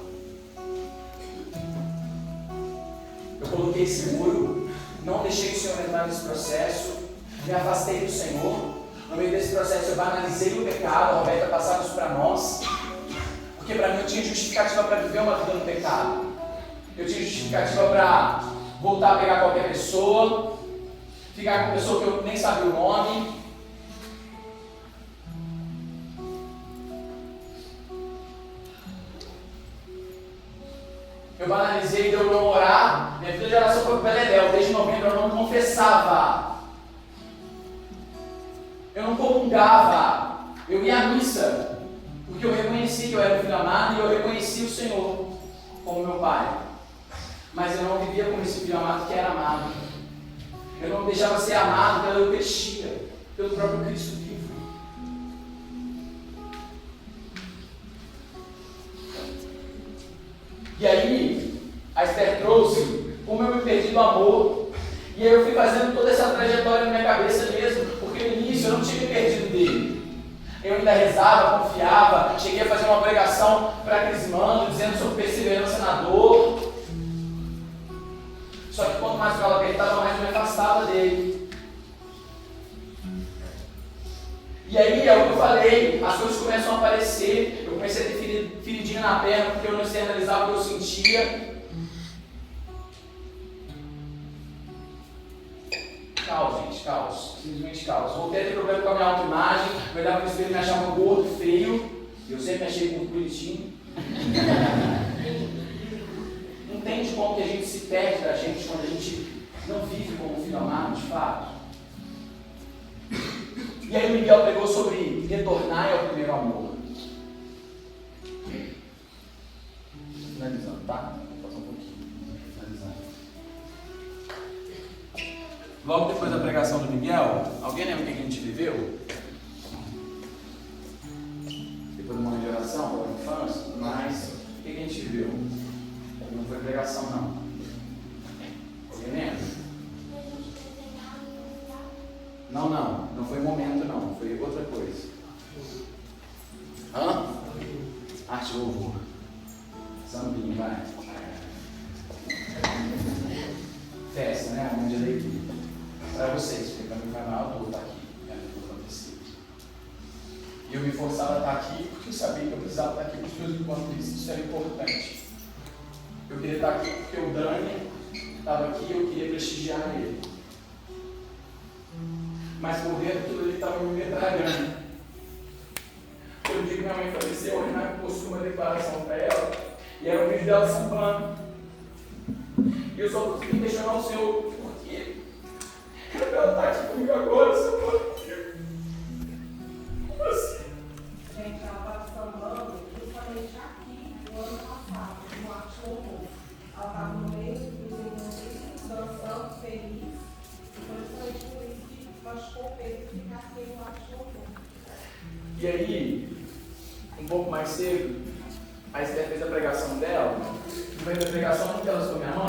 Eu coloquei esse muro, não deixei o Senhor entrar nesse processo, me afastei do Senhor. No meio desse processo eu banalizei o pecado, a Roberta passava isso para nós. Porque para mim eu tinha justificativa para viver uma vida no pecado. Eu tinha justificativa para voltar a pegar qualquer pessoa, ficar com pessoa que eu nem sabia o nome. Eu banalizei de eu não orar. Minha vida de oração foi pro Beledel. Desde novembro eu não confessava. Eu não comungava. Eu ia à missa. Porque eu reconheci que eu era um filho amado e eu reconheci o Senhor como meu pai. Mas eu não vivia como esse filho amado que era amado. Eu não me deixava ser amado pela Eucaristia, pelo próprio Cristo vivo. E aí, a Esther trouxe como eu me perdi do amor. E aí eu fui fazendo toda essa trajetória na minha cabeça mesmo, porque no início eu não tinha me perdido dele. Eu ainda rezava, confiava, cheguei a fazer uma pregação para Crismando, dizendo sobre perseverança na dor. Só que quanto mais eu apertava, mais eu me afastava dele. E aí é o que eu falei, as coisas começam a aparecer. Eu comecei a ter feridinha na perna porque eu não externalizava o que eu sentia. Caos, gente, caos. Simplesmente caos. Voltei a ter problema com a minha autoimagem. Eu olhava no espelho e me achava gordo, feio. Eu sempre me achei muito bonitinho. Não entende como que a gente se perde da gente quando a gente não vive como filho amado de fato. E aí o Miguel pregou sobre retornar ao primeiro amor. Finalizando, tá? Vou passar um pouquinho. Finalizando. Logo depois da pregação do Miguel, alguém lembra o que a gente viveu? Depois do momento de oração, pela infância, mas o que a gente foi pregação, não. Alguém lembra? Não foi momento, não. Foi outra coisa. Hã? Arte e louvor. Sambinho, vai. Festa, né? Um dia da equipe. Para vocês, porque para mim vai mal, eu vou estar aqui. Não acontecer. E eu me forçava a estar aqui porque eu sabia que eu precisava estar aqui com os meus encontros. Isso era importante. Eu queria estar aqui porque o Dani estava aqui e eu queria prestigiar ele. Mas por dentro tudo ele estava me metralhando. Eu digo que minha mãe faleceu, a Renata postou uma declaração para ela e era um vídeo dela sambando. E eu só consegui questionar o Senhor por quê? Era para ela estar aqui comigo agora, sambando comigo. Como assim? Gente, ela estava sambando justamente aqui no ano passado, no Arte Louvor. Ela estava no meio dos irmãos dançando, feliz. E foi justamente por isso que machucou o peito de ficar aqui no Arte Louvor. E aí, um pouco mais cedo, a Esther fez a pregação dela. No meio da pregação, não que ela sou minha mãe,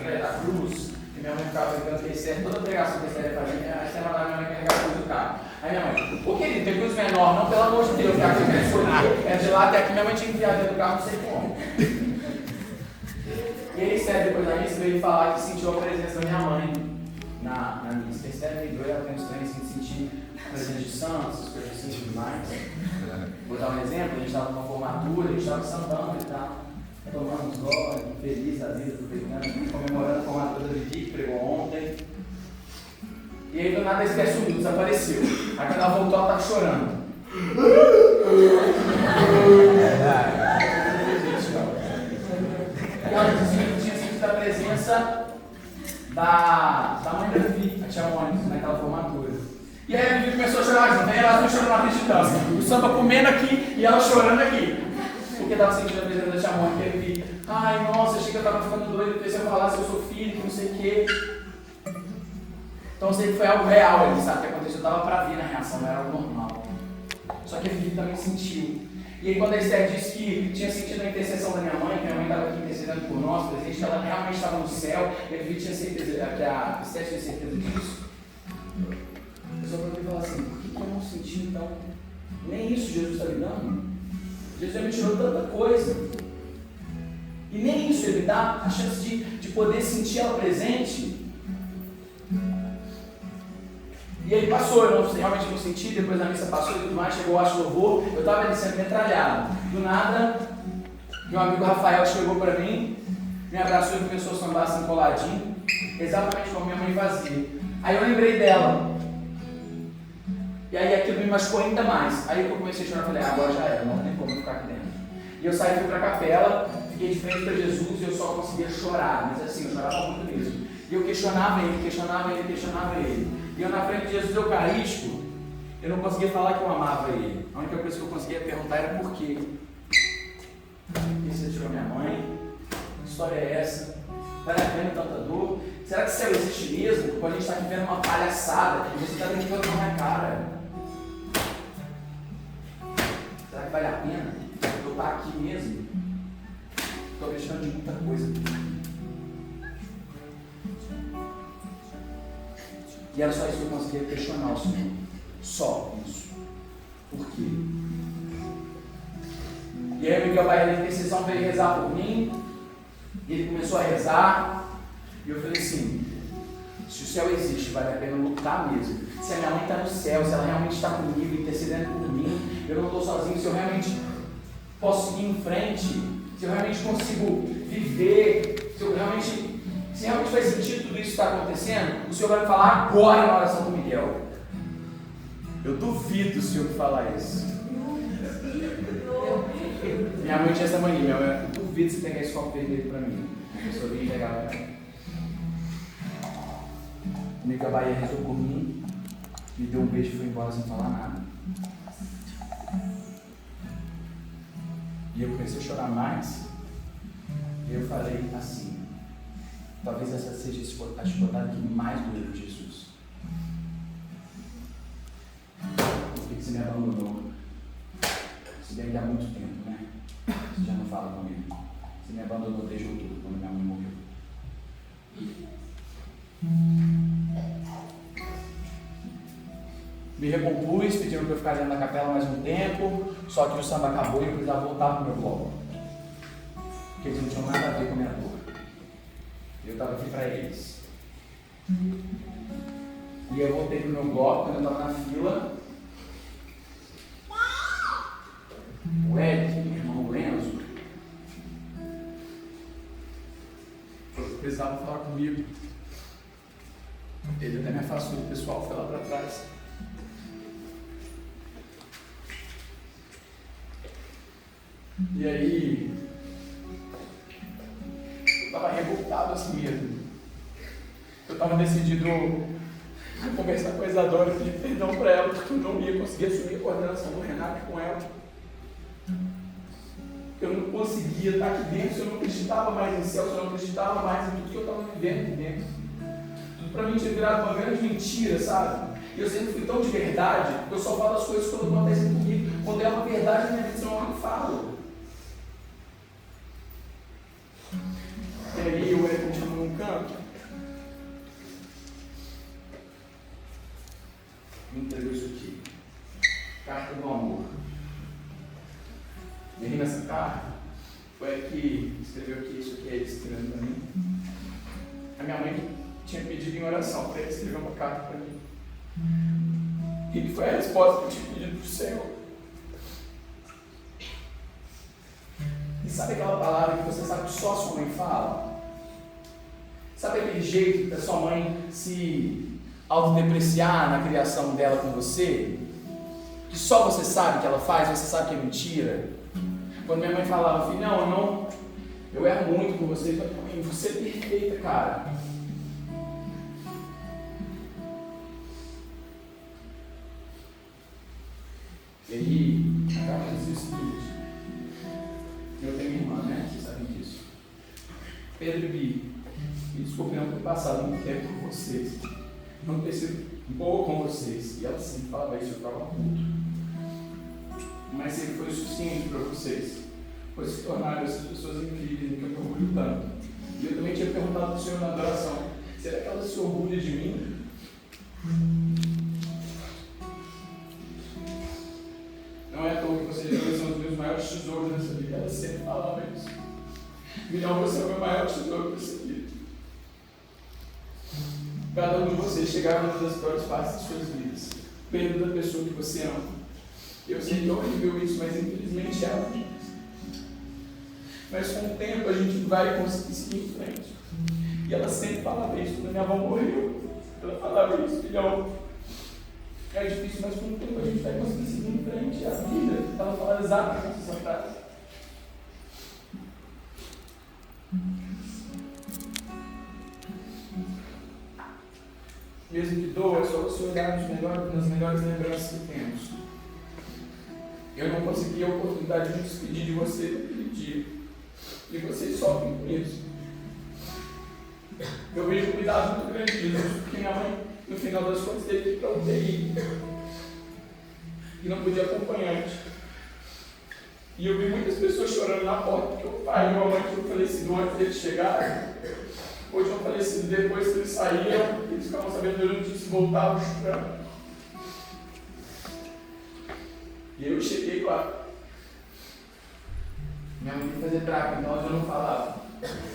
da cruz, e minha mãe ficava brincando que a Esther, toda a pregação que a Esther fazia, a Esther mandava minha mãe carregar a cruz do carro. Aí minha mãe, ô querido, tem cruz menor, não, pelo amor de Deus, que aqui eu escolhi, é de lá até aqui, minha mãe tinha enfiado dentro do carro, não sei como. E aí, Esther, depois da missa, veio falar que sentiu a presença da minha mãe na missa. A Esther me doeu, ela tem uns treinos assim, de sentir a presença de santos, essas coisas assim, demais. Vou dar um exemplo, a gente estava numa formatura, a gente estava sambando e tal, tomando uns goles, feliz da vida, comemorando a formatura do Vicky, que pregou ontem. E aí do nada a Esther sumiu, desapareceu. Aí quando ela voltou, ela estava chorando. E ela tinha sentido a presença da mãe da Vicky, a tia Mônica, naquela formatura. E aí a Vivi começou a chorar junto, aí ela foi chorando na frente de dança. O samba comendo aqui e ela chorando aqui. Porque estava sentindo a presença da tia Mônica. E a Vivi, ai nossa, achei que eu estava ficando doido, pensei eu falasse que eu sou filho, que não sei o quê. Então eu sei que foi algo real ali, sabe? O que aconteceu, eu estava para vir na reação, não era algo normal. Só que a Vivi também sentiu. E aí quando a Esther disse que tinha sentido a intercessão da minha mãe, que minha mãe estava aqui intercedendo por nós, presente, que ela realmente estava no céu, e a Vivi tinha certeza, que a Esther tinha certeza disso. Eu só poderia falar assim, por que eu não senti então? Nem isso Jesus está me dando? Jesus já me tirou tanta coisa. E nem isso ele dá a chance de poder sentir ela presente. E ele passou, eu realmente não senti, depois a missa passou e tudo mais, chegou o Arte Louvor, eu estava ali sendo metralhado. Do nada, meu amigo Rafael chegou para mim, me abraçou e começou a sambar assim coladinho, exatamente como minha mãe fazia. Aí eu lembrei dela. E aí aquilo me machucou ainda mais. Aí eu comecei a chorar e falei, agora já era, não tem como ficar aqui dentro. E eu saí, fui para a capela, fiquei de frente para Jesus e eu só conseguia chorar, mas assim, eu chorava muito mesmo. E eu questionava ele. E eu na frente de Jesus Eucarístico, eu não conseguia falar que eu amava ele. A única coisa que eu conseguia perguntar era por quê. Por que você tirou minha mãe? Que história é essa? Vale a pena tanta dor? Será que céu existe mesmo? Quando a gente está aqui vendo uma palhaçada e você está brincando com a minha cara. Será que vale a pena eu estar aqui mesmo? Estou questionando de muita coisa. E era só isso que eu conseguia questionar o Senhor. Só isso. Por quê? E aí o Miguel Bahia da intercessão veio rezar por mim. E ele começou a rezar. E eu falei assim, se o céu existe, vale a pena lutar mesmo. Se a minha mãe está no céu, se ela realmente está comigo, intercedendo por mim, eu não estou sozinho, se eu realmente posso seguir em frente, se eu realmente consigo viver, se realmente faz sentido tudo isso que está acontecendo, o Senhor vai me falar agora na oração com o Miguel. Eu duvido o Senhor me falar isso. Minha mãe tinha essa mania, eu duvido se pegar esse copo vermelho para mim. A pessoa vinha pegar para mim. O Mica Bahia rezou por mim, me deu um beijo e foi embora sem falar nada. E eu comecei a chorar mais. E eu falei assim, talvez essa seja a chicotada que mais doeu de Jesus. Por que você me abandonou? Se bem que há muito tempo, né? Você já não fala comigo. Você me abandonou desde outubro, quando minha mãe morreu. Me recompus, pediram para eu ficar dentro da capela mais um tempo, só que o samba acabou e eu precisava voltar para o meu bloco. Porque eles não tinham nada a ver com a minha dor. Eu estava aqui para eles. E eu voltei para o meu bloco, quando eu estava na fila. O Ed, meu irmão, o Lenzo, precisava falar comigo. Ele até me afastou do pessoal, foi lá para trás. E aí, eu estava revoltado assim mesmo. Eu estava decidido a conversar com a Isadora e pedir perdão para ela, porque eu não ia conseguir assumir a coordenação do Renato com ela. Eu não conseguia estar aqui dentro se eu não acreditava mais em céu, se eu não acreditava mais em tudo que eu estava vivendo aqui dentro. Tudo para mim tinha virado uma grande mentira, sabe? E eu sempre fui tão de verdade, porque eu só falo as coisas quando acontecem comigo. Quando é uma verdade na minha vida, senão eu não falo. E aí o Ed continua num canto. Me entregou isso aqui. Carta do amor. E aí nessa carta, foi ele que escreveu aqui, isso aqui é ele escrevendo para mim. A minha mãe tinha pedido em oração para ele escrever uma carta para mim. E foi a resposta que eu tinha pedido para o Senhor. E sabe aquela palavra que você sabe que só a sua mãe fala? Sabe aquele jeito da sua mãe se autodepreciar na criação dela com você? Que só você sabe que ela faz, você sabe que é mentira? Quando minha mãe falava, filhão, eu erro muito com você, eu falei, você é perfeita, cara. E aí, a carta diz o seguinte, eu tenho irmã, né? Vocês sabem disso. Pedro e Bi, me desculpe não ter passado muito tempo com vocês, não ter sido boa com vocês. E ela sempre falava isso, eu ficava puto. Mas sempre foi o suficiente para vocês, pois se tornaram essas pessoas incríveis em que eu me orgulho tanto. E eu também tinha perguntado para o Senhor na adoração, será que ela se orgulha de mim? Não é à toa que vocês dois são os meus maiores tesouros nessa vida. Ela sempre falava isso. Milhão, você é o meu maior tesouro nessa vida. Cada um de vocês chegava numa das piores partes de suas vidas, perto da pessoa que você ama. Eu sei que é horrível isso, mas infelizmente é algo. Mas com o tempo a gente vai conseguir seguir em frente. E ela sempre falava isso. Quando minha avó morreu, ela falava isso, filhão. É difícil, mas com o tempo a gente vai conseguir seguir em frente. A vida, ela fala exatamente essa frase. Mesmo que doa, é só você olhar nas melhores lembranças que temos. Eu não consegui a oportunidade de me despedir de você naquele dia. E vocês sofrem com isso. Eu vejo um cuidado muito grande disso, porque minha mãe, no final das contas, teve que ir para o UTI. E não podia acompanhante. E eu vi muitas pessoas chorando na porta, porque o pai e a mãe tinham falecido antes deles chegarem. Ou tinham falecido depois que eles saíam, eles ficavam sabendo da notícia e voltavam chorando. E eu cheguei lá. Minha mãe ia fazer traca, então eu não falava.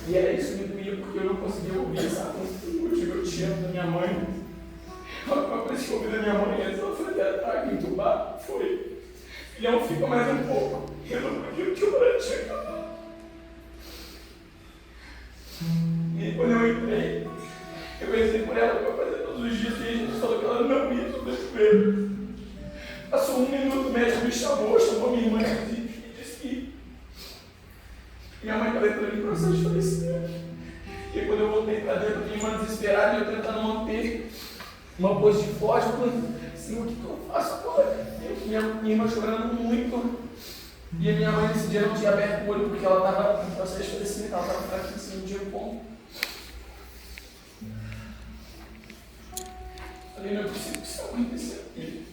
E era isso que me doía, porque eu não conseguia ouvir, sabe? Eu tive o te amo da minha mãe. A última coisa que eu ouvi da minha mãe antes ela foi até traca, entubar. Foi. Filhão, fica mais um pouco. Eu não podia chorar, tinha acabado. E quando eu entrei, eu rezei por ela para fazer todos os dias e a gente falou que ela não ia sobreviver. Passou 1 minuto, o médico me chamou minha irmã e disse que minha mãe estava entrando em processo de falecimento. E quando eu voltei para dentro, minha irmã desesperada e eu tentando manter uma pose de forte, falando, Senhor, o que eu faço agora? Minha irmã chorando muito. E a minha mãe nesse dia não tinha aberto o olho porque ela estava em processo de falecimento, ela estava fraquíssima, não tinha como. Falei, não é possível que isso aconteça aqui.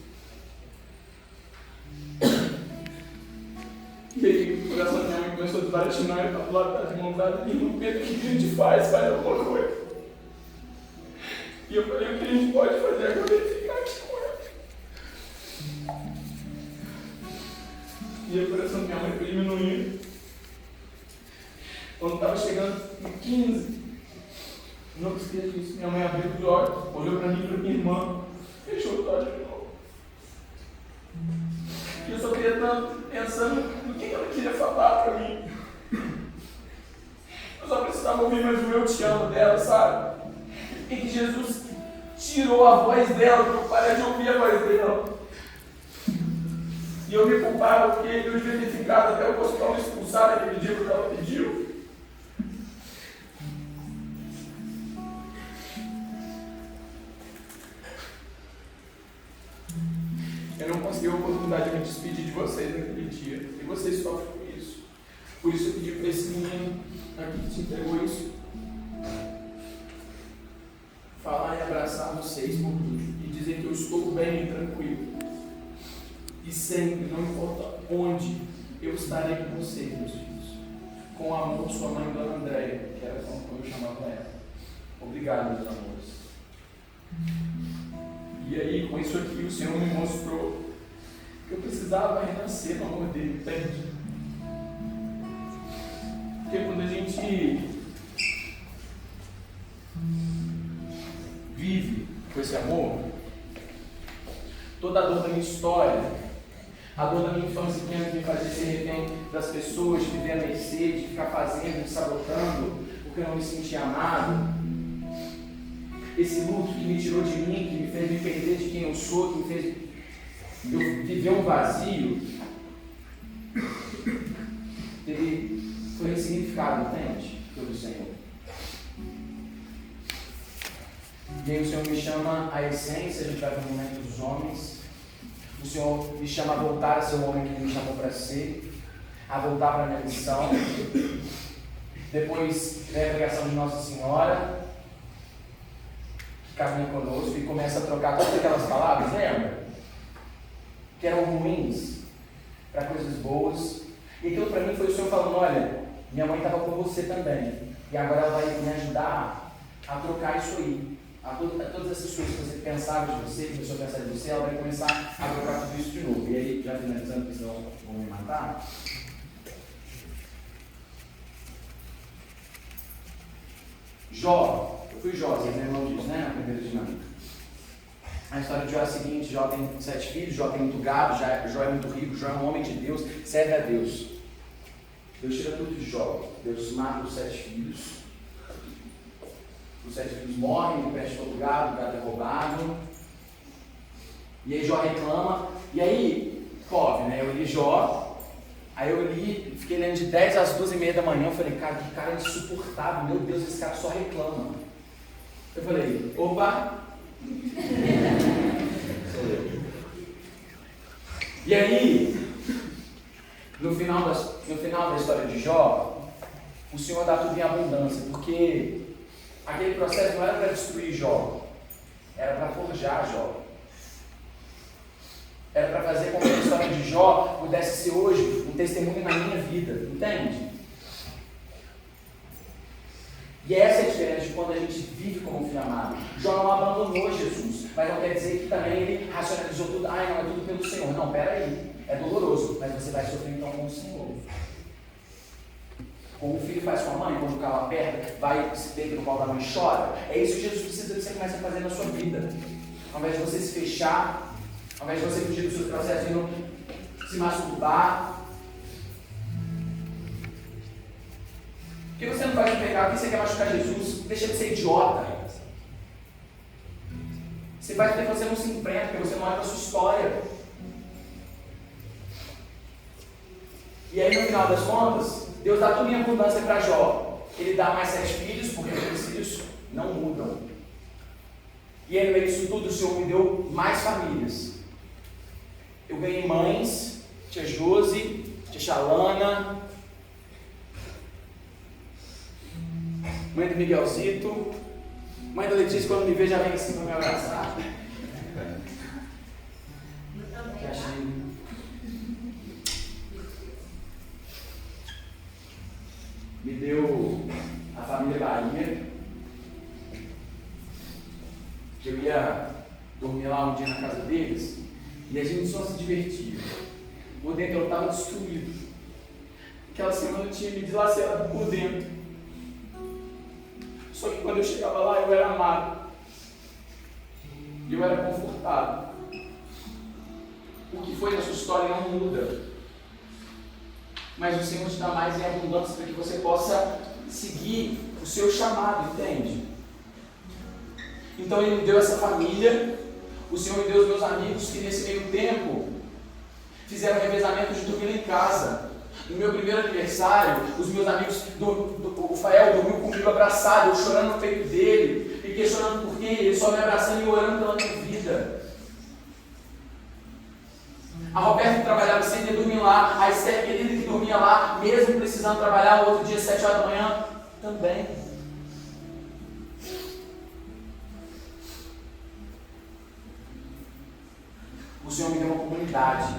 E aí o coração da minha mãe começou a pastor Baratinai está do lado das mãos dadas, irmão Pedro, o que a gente faz alguma coisa. E eu falei, o que a gente pode fazer agora é ficar aqui com ela. E a coração da minha mãe foi diminuindo. Quando estava chegando em 15, não esqueça disso, minha mãe abriu os olhos, olhou para mim e para minha irmã, fechou os olhos de novo. E eu só queria tanto pensando no que ela queria falar para mim. Eu só precisava ouvir mais o eu te amo dela, sabe? E que Jesus tirou a voz dela, para eu parar de ouvir a voz dela. E eu me culpava porque eu devia ter ficado até o hospital me expulsar naquele dia que ela pediu. Eu não consegui a oportunidade de me despedir de vocês naquele dia. E vocês sofrem com isso. Por isso eu pedi para esse menino aqui que te entregou isso falar e abraçar vocês por mim. E dizer que eu estou bem e tranquilo. E sempre, não importa onde, eu estarei com vocês, meus filhos. Com o amor de sua mãe, Dona Andréia, que era como eu chamava ela. Obrigado, meus amores. E aí, com isso aqui, o Senhor me mostrou que eu precisava renascer no amor dele, entende? Porque quando a gente vive com esse amor, toda a dor da minha história, a dor da minha infância que me fazia ser refém das pessoas, de viver à mercê, de ficar fazendo, de sabotando, porque eu não me sentia amado, esse luto que me tirou de mim, que me fez me perder de quem eu sou, que me fez eu viver um vazio, ele foi ressignificado, entende? Pelo Senhor. E aí o Senhor me chama à essência, a gente vai para o momento dos homens. O Senhor me chama a voltar a ser o homem que Ele me chamou para ser, a voltar para a minha missão. Depois vem a pregação de Nossa Senhora, que caminha conosco e começa a trocar todas aquelas palavras, lembra? Que eram ruins para coisas boas. E aquilo para mim foi o Senhor falando, olha, minha mãe estava com você também. E agora ela vai me ajudar a trocar isso aí. A todas essas coisas que você pensava de você, que começou a pensar de você, ela vai começar a trocar tudo isso de novo. E aí, já finalizando, porque senão vão me matar. Jó, eu fui Jó, vocês lembram disso, né? Na primeira dinâmica. A história de Jó é a seguinte: Jó tem 7 filhos, Jó tem muito gado, Jó é muito rico, Jó é um homem de Deus, serve a Deus. Deus tira tudo de Jó, Deus mata os 7 filhos. Os 7 filhos morrem, ele perde todo o gado é roubado. E aí Jó reclama, e aí, pobre, né? Eu li Jó, aí eu li, fiquei lendo de 10 às 2h30 da manhã, eu falei, cara, que cara insuportável, meu Deus, esse cara só reclama. Eu falei, opa! Sou eu. E aí, no final da história de Jó, o Senhor dá tudo em abundância, porque aquele processo não era para destruir Jó, era para forjar Jó. Era para fazer com que a história de Jó pudesse ser hoje um testemunho na minha vida, entende? E essa é a diferença de quando a gente vive como filho amado. Jó não abandonou Jesus, mas não quer dizer que também ele racionalizou tudo. Não, é tudo pelo Senhor. Não, peraí, é doloroso, mas você vai sofrer então com o Senhor. Como o filho faz com a mãe, quando o calo aperta, vai se deita no colo da mãe e chora. É isso que Jesus precisa que você comece a fazer na sua vida. Ao invés de você se fechar, ao invés de você fugir dos seus processos e não se masturbar. Por que você não faz o pecado? Por que você quer machucar Jesus? Deixa de ser idiota. Você faz porque você não se enfrenta, porque você não olha para a sua história. E aí no final das contas, Deus dá tudo em abundância para Jó. Ele dá mais 7 filhos, porque aqueles filhos não mudam. E aí no meio disso tudo, o Senhor me deu mais famílias. Eu ganhei mães, tia Josi, tia Xalana, mãe do Miguelzito, mãe da Letícia, quando me vê já vem assim para me abraçar. um dia na casa deles e a gente só se divertia. Por dentro eu estava destruído. Aquela semana eu tinha me dilacerado por dentro. Só que quando eu chegava lá eu era amado. E eu era confortado. O que foi na sua história não muda. Mas o Senhor te dá mais em abundância para que você possa seguir o seu chamado, entende? Então Ele me deu essa família, o Senhor me deu os meus amigos que nesse meio tempo fizeram revezamento de dormir em casa. No meu primeiro aniversário, os meus amigos, o Fael dormiu comigo abraçado, eu chorando no peito dele, e questionando por quê, ele só me abraçando e orando pela minha vida. A Roberta trabalhava sem ter dormido lá, a Esther querida que dormia lá, mesmo precisando trabalhar o outro dia às 7 horas da manhã, também. O Senhor me deu uma comunidade,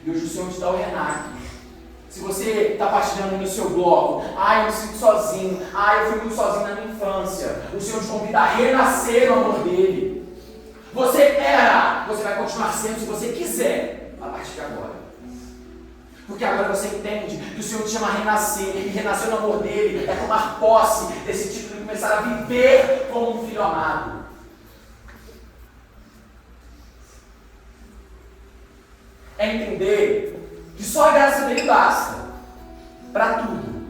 e hoje o Senhor te dá o Renato. Se você está partilhando no seu bloco, eu me sinto sozinho, eu fui muito sozinho na minha infância, o Senhor te convida a renascer no amor dele. Você era, você vai continuar sendo se você quiser, a partir de agora. Porque agora você entende que o Senhor te chama a renascer, e renascer no amor dele é tomar posse desse título e começar a viver como um filho amado. É entender que só a graça dele basta para tudo.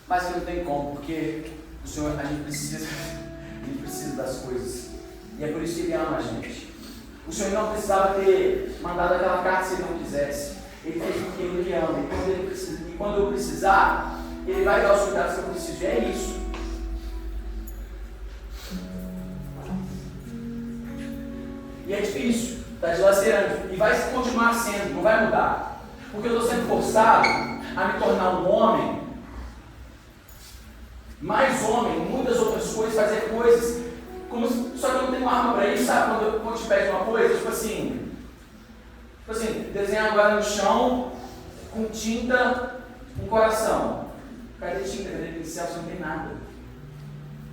Mas que não tem como, porque o Senhor, a gente precisa das coisas. E é por isso que Ele ama a gente. O Senhor não precisava ter mandado aquela carta se Ele não quisesse. Ele fez porque Ele me ama. E quando eu precisar, Ele vai dar os cuidados que eu preciso. E é isso. E é difícil. Está dilacerando. E vai continuar sendo. Não vai mudar. Porque eu estou sendo forçado a me tornar um homem. Mais homem. Muitas outras coisas. Fazer coisas. Só que eu não tenho arma para isso, sabe? Quando te pede uma coisa, tipo assim, desenhar agora no chão, com tinta, um coração. Cadê tinta? Cadê pincel? Você não tem nada.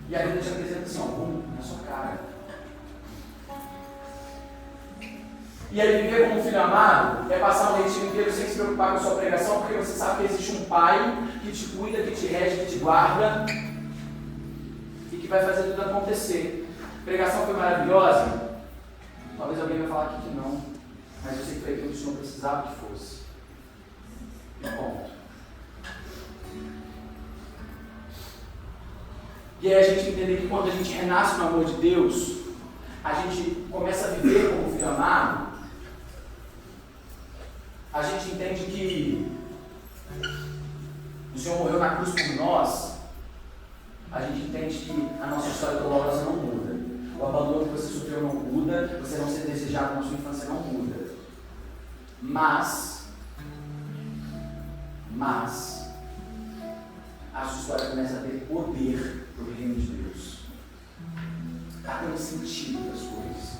E a vida te apresenta assim, na sua cara. E aí viver como um filho amado é passar um leitinho inteiro sem se preocupar com a sua pregação, porque você sabe que existe um pai que te cuida, que te rege, que te guarda e que vai fazer tudo acontecer. A pregação foi maravilhosa? Talvez alguém vai falar aqui que não, mas eu sei que foi aquilo que o Senhor precisava que fosse. E ponto. E aí a gente entender que quando a gente renasce no amor de Deus, a gente começa a viver como filho amado, a gente entende que o Senhor morreu na cruz por nós, a gente entende que a nossa história dolorosa não muda. O abandono que você sofreu não muda, você não ser desejado na sua infância não muda. Mas a sua história começa a ter poder para o reino de Deus. Está tendo sentido das coisas.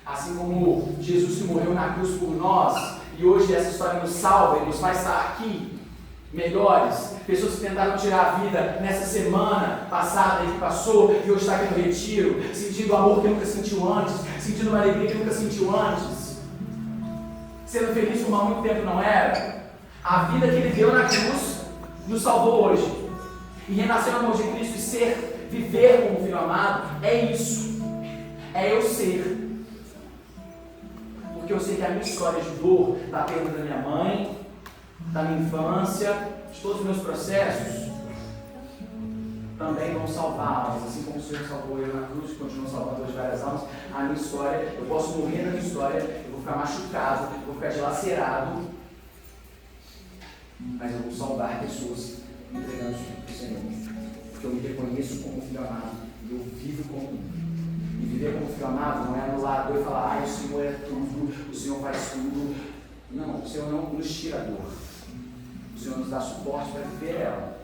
Assim como Jesus que morreu na cruz por nós, e hoje essa história nos salva e nos faz estar aqui melhores, pessoas que tentaram tirar a vida nessa semana passada e que passou, e hoje está aqui no retiro, sentindo o amor que nunca sentiu antes, sentindo uma alegria que nunca sentiu antes, sendo feliz como há muito tempo não era. A vida que Ele deu na cruz nos salvou hoje, e renascer no amor de Cristo e viver como filho amado, é isso, é eu ser. Porque eu sei que a minha história de dor, da perda da minha mãe, da minha infância, de todos os meus processos, também vão salvar almas, assim como o Senhor salvou eu na cruz, continua salvando as várias almas. A minha história, eu posso morrer na minha história, eu vou ficar machucado, eu vou ficar dilacerado, mas eu vou salvar pessoas entregando tudo para o Senhor, porque eu me reconheço como filho amado, e eu vivo como um. E viver como filho amado não é anular a dor e falar, o Senhor é tudo, o Senhor faz tudo. Não, o Senhor não nos tira a dor. O Senhor nos dá suporte para viver ela.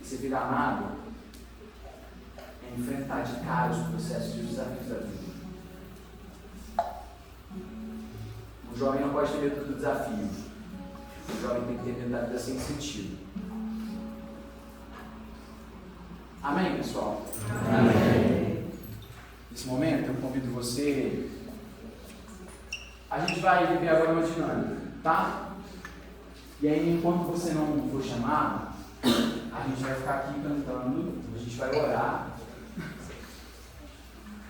E ser filho amado é enfrentar de cara os processos e os desafios da vida. O jovem não pode ter medo do desafio. O jovem tem que ter medo da vida sem sentido. Amém, pessoal? Amém. Nesse momento, eu convido você. A gente vai viver agora uma dinâmica, tá? E aí, enquanto você não for chamado, a gente vai ficar aqui cantando, a gente vai orar.